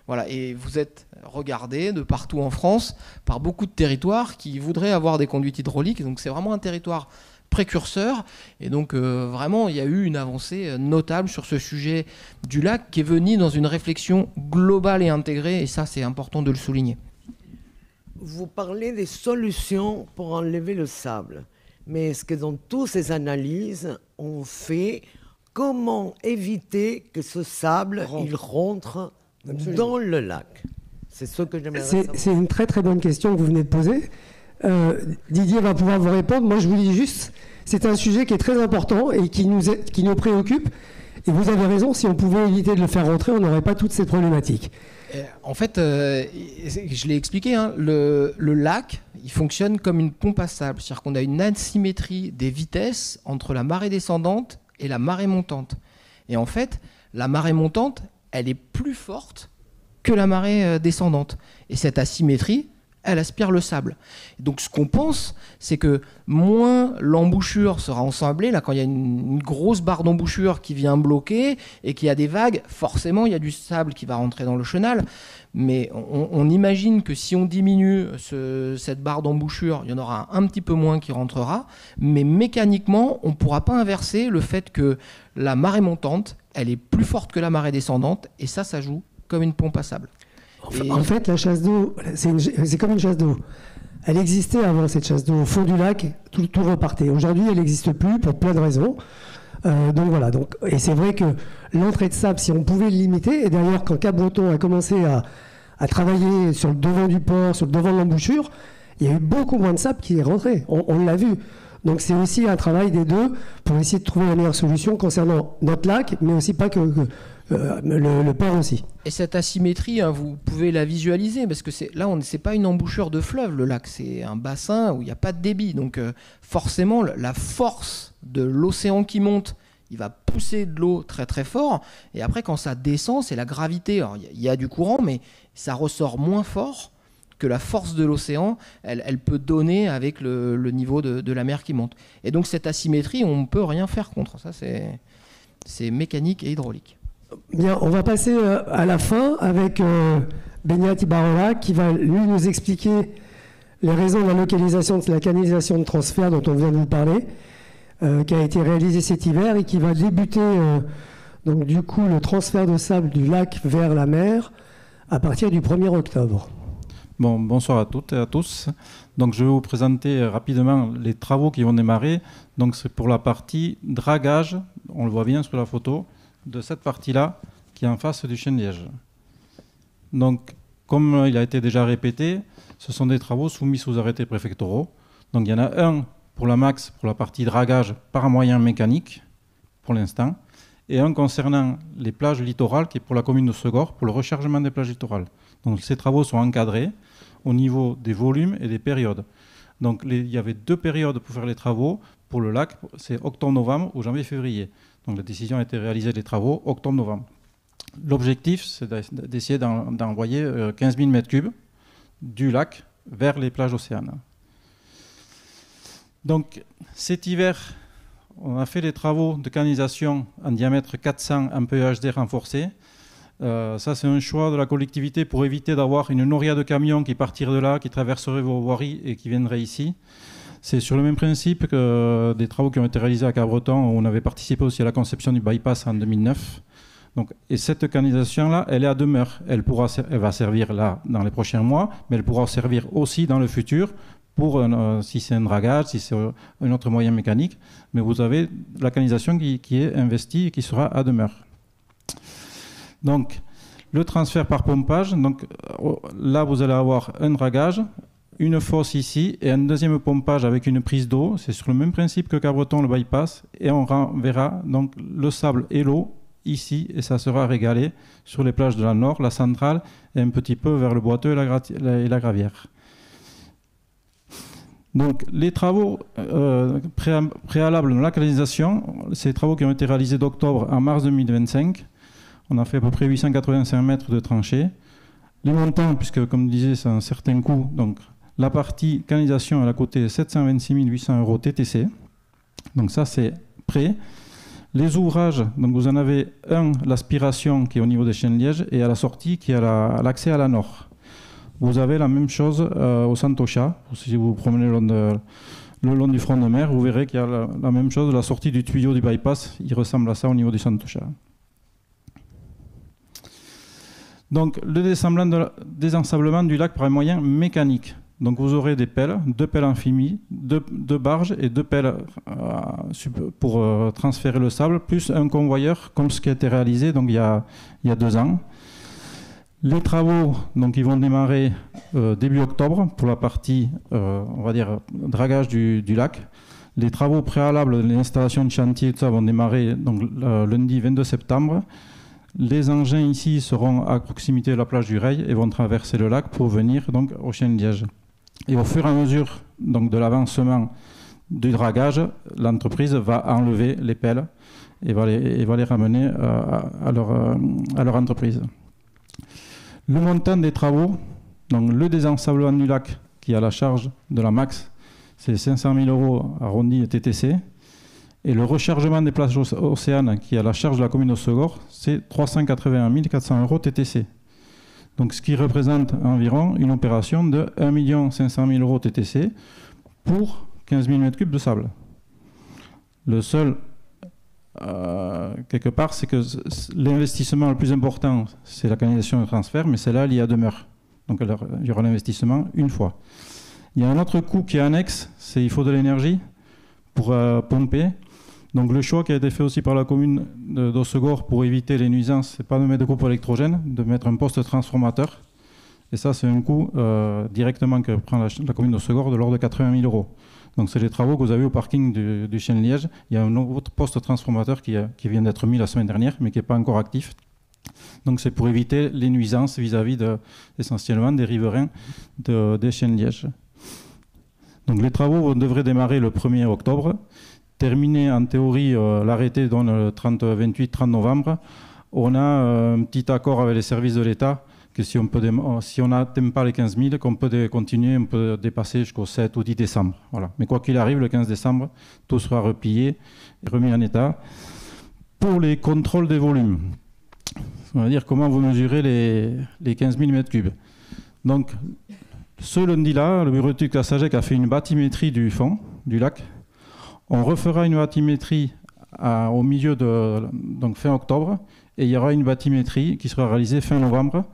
[SPEAKER 5] voilà, et vous êtes regardé de partout en France par beaucoup de territoires qui voudraient avoir des conduites hydrauliques. Donc c'est vraiment un territoire précurseur. Et donc vraiment, il y a eu une avancée notable sur ce sujet du lac qui est venu dans une réflexion globale et intégrée. Et ça, c'est important de le souligner.
[SPEAKER 7] Vous parlez des solutions pour enlever le sable. Mais est-ce que dans toutes ces analyses, on fait comment éviter que ce sable il rentre dans le lac? C'est ce que j'aimerais savoir.
[SPEAKER 1] C'est une très très bonne question que vous venez de poser. Didier va pouvoir vous répondre. Moi, je vous dis juste, c'est un sujet qui est très important et qui nous préoccupe. Et vous avez raison, si on pouvait éviter de le faire rentrer, on n'aurait pas toutes ces problématiques.
[SPEAKER 5] En fait, je l'ai expliqué, hein, le lac, il fonctionne comme une pompe à sable. C'est-à-dire qu'on a une asymétrie des vitesses entre la marée descendante et la marée montante. Et en fait, la marée montante, elle est plus forte que la marée descendante. Et cette asymétrie, elle aspire le sable. Donc ce qu'on pense, c'est que moins l'embouchure sera ensablée, là quand il y a une grosse barre d'embouchure qui vient bloquer et qu'il y a des vagues, forcément il y a du sable qui va rentrer dans le chenal. Mais on imagine que si on diminue cette barre d'embouchure, il y en aura un petit peu moins qui rentrera, mais mécaniquement, on ne pourra pas inverser le fait que la marée montante, elle est plus forte que la marée descendante, et ça joue comme une pompe à sable.
[SPEAKER 1] En fait, la chasse d'eau, c'est comme une chasse d'eau. Elle existait avant, cette chasse d'eau. Au fond du lac, tout repartait. Aujourd'hui, elle n'existe plus pour plein de raisons. Donc voilà. Et c'est vrai que l'entrée de sable, si on pouvait le limiter, et d'ailleurs, quand Cap-Breton a commencé à travailler sur le devant du port, sur le devant de l'embouchure, il y a eu beaucoup moins de sable qui est rentré. On l'a vu. Donc c'est aussi un travail des deux pour essayer de trouver la meilleure solution concernant notre lac, mais aussi pas que le port aussi.
[SPEAKER 5] Et cette asymétrie, hein, vous pouvez la visualiser, parce que c'est pas une embouchure de fleuve, le lac, c'est un bassin où il n'y a pas de débit. Donc forcément, la force de l'océan qui monte, il va pousser de l'eau très très fort, et après quand ça descend, c'est la gravité. Alors il y a du courant, mais ça ressort moins fort que la force de l'océan, elle peut donner avec le niveau de la mer qui monte. Et donc cette asymétrie, on ne peut rien faire contre. Ça, c'est mécanique et hydraulique.
[SPEAKER 1] Bien, on va passer à la fin avec Beñat Ibarrola qui va lui nous expliquer les raisons de la localisation de la canalisation de transfert dont on vient de vous parler, qui a été réalisée cet hiver et qui va débuter donc du coup le transfert de sable du lac vers la mer à partir du 1er octobre.
[SPEAKER 8] Bon, bonsoir à toutes et à tous. Donc, je vais vous présenter rapidement les travaux qui vont démarrer. Donc, c'est pour la partie dragage, on le voit bien sur la photo, de cette partie-là qui est en face du Chêne-Liège. Donc, comme il a été déjà répété, ce sont des travaux soumis sous arrêtés préfectoraux. Donc, il y en a un pour la MAX, pour la partie dragage par moyen mécanique, pour l'instant, et un concernant les plages littorales, qui est pour la commune de Segor, pour le rechargement des plages littorales. Donc, ces travaux sont encadrés au niveau des volumes et des périodes. Donc, il y avait 2 périodes pour faire les travaux. Pour le lac, c'est octobre-novembre ou janvier-février. Donc, la décision a été réalisée des travaux octobre-novembre. L'objectif, c'est d'essayer d'envoyer 15 000 m3 du lac vers les plages océanes. Donc, cet hiver, on a fait les travaux de canalisation en diamètre 400 en PEHD renforcé. Ça, c'est un choix de la collectivité pour éviter d'avoir une noria de camions qui partiraient de là, qui traverseraient vos voiries et qui viendraient ici. C'est sur le même principe que des travaux qui ont été réalisés à Cap-Breton, où on avait participé aussi à la conception du bypass en 2009. Donc, et cette canalisation-là, elle est à demeure. Elle va servir là dans les prochains mois, mais elle pourra servir aussi dans le futur pour si c'est un dragage, si c'est un autre moyen mécanique. Mais vous avez la canalisation qui est investie et qui sera à demeure. Donc, le transfert par pompage, donc, là vous allez avoir un dragage, une fosse ici et un deuxième pompage avec une prise d'eau. C'est sur le même principe que Cap-Breton, le bypass, et on renverra donc le sable et l'eau ici et ça sera régalé sur les plages de la Nord, la Centrale et un petit peu vers le Boiteux et la Gravière. Donc, les travaux préalables de la canalisation, c'est des travaux qui ont été réalisés d'octobre à mars 2025. On a fait à peu près 885 mètres de tranchées. Les montants, puisque comme je disais, c'est un certain coût. Donc, la partie canalisation, elle a coûté 726 800 € TTC. Donc ça, c'est prêt. Les ouvrages, donc vous en avez un, l'aspiration qui est au niveau des Chêne-Liège et à la sortie qui est à l'accès à la Nord. Vous avez la même chose au Santocha. Si vous vous promenez le long du front de mer, vous verrez qu'il y a la même chose. La sortie du tuyau du bypass, il ressemble à ça au niveau du Santocha. Donc, le désensablement du lac par un moyen mécanique. Donc vous aurez des pelles, 2 pelles amphibies, 2 barges et 2 pelles pour transférer le sable, plus un convoyeur, comme ce qui a été réalisé donc, il y a 2 ans. Les travaux, donc, ils vont démarrer début octobre pour la partie, on va dire, dragage du lac. Les travaux préalables, l'installation de chantier, tout ça, vont démarrer donc, lundi 22 septembre. Les engins ici seront à proximité de la plage du Reil et vont traverser le lac pour venir donc, au Chêne-Liège. Et au fur et à mesure donc, de l'avancement du dragage, l'entreprise va enlever les pelles et va les ramener à leur entreprise. Le montant des travaux, donc le désensablement du lac qui est à la charge de la MAX, c'est 500 000 € arrondi TTC. Et le rechargement des plages océanes qui est à la charge de la commune d'Hossegor, c'est 381 400 € TTC. Donc ce qui représente environ une opération de 1 500 000 € TTC pour 15 000 m3 de sable. Le seul, quelque part, c'est que l'investissement le plus important, c'est la canalisation de transfert, mais celle-là, elle y demeure. Donc il y aura l'investissement une fois. Il y a un autre coût qui est annexe, c'est il faut de l'énergie pour pomper. Donc le choix qui a été fait aussi par la commune d'Hossegor pour éviter les nuisances, c'est pas de mettre de groupe électrogène, de mettre un poste transformateur. Et ça, c'est un coût directement que prend la commune d'Hossegor de l'ordre de 80 000 €. Donc c'est les travaux que vous avez au parking du Chêne-Liège. Il y a un autre poste transformateur qui vient d'être mis la semaine dernière, mais qui n'est pas encore actif. Donc c'est pour éviter les nuisances vis-à-vis essentiellement des riverains des Chêne-Liège. Donc les travaux devraient démarrer le 1er octobre. Terminer en théorie, l'arrêté donne le 28-30 novembre. On a un petit accord avec les services de l'État que si on n'atteint pas les 15 000, qu'on peut continuer, on peut dépasser jusqu'au 7 ou 10 décembre. Voilà. Mais quoi qu'il arrive, le 15 décembre, tout sera replié et remis en état. Pour les contrôles des volumes, on va dire comment vous mesurez les 15 000 m3. Donc, ce lundi-là, le bureau d'études de la SAGEC a fait une bathymétrie du fond du lac. On refera une bathymétrie au milieu donc fin octobre, et il y aura une bathymétrie qui sera réalisée fin novembre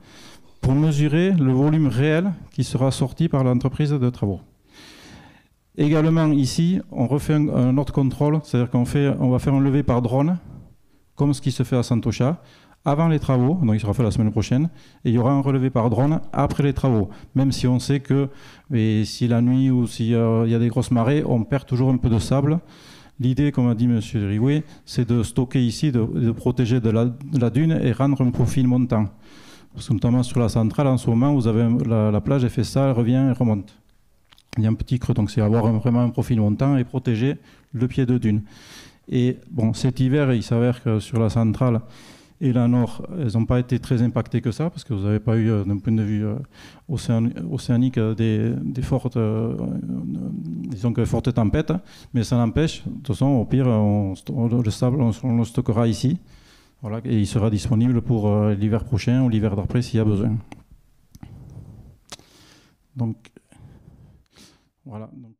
[SPEAKER 8] pour mesurer le volume réel qui sera sorti par l'entreprise de travaux. Également ici, on refait un autre contrôle, c'est-à-dire qu'on va faire un levé par drone, comme ce qui se fait à Santocha, avant les travaux, donc il sera fait la semaine prochaine, et il y aura un relevé par drone après les travaux, même si on sait que si la nuit ou s'il y a des grosses marées, on perd toujours un peu de sable. L'idée, comme a dit M. Riouet, c'est de stocker ici, de protéger de la dune et rendre un profil montant. Parce que notamment sur la centrale, en ce moment, vous avez la plage, elle fait ça, elle revient, elle remonte. Il y a un petit creux, donc c'est avoir vraiment un profil montant et protéger le pied de dune. Et bon, cet hiver, il s'avère que sur la centrale et la nord, elles n'ont pas été très impactées que ça, parce que vous n'avez pas eu, d'un point de vue océanique, des fortes, disons que fortes tempêtes, mais ça n'empêche, de toute façon, au pire, le sable, on le stockera ici, voilà, et il sera disponible pour l'hiver prochain ou l'hiver d'après s'il y a besoin. Donc, voilà. Donc,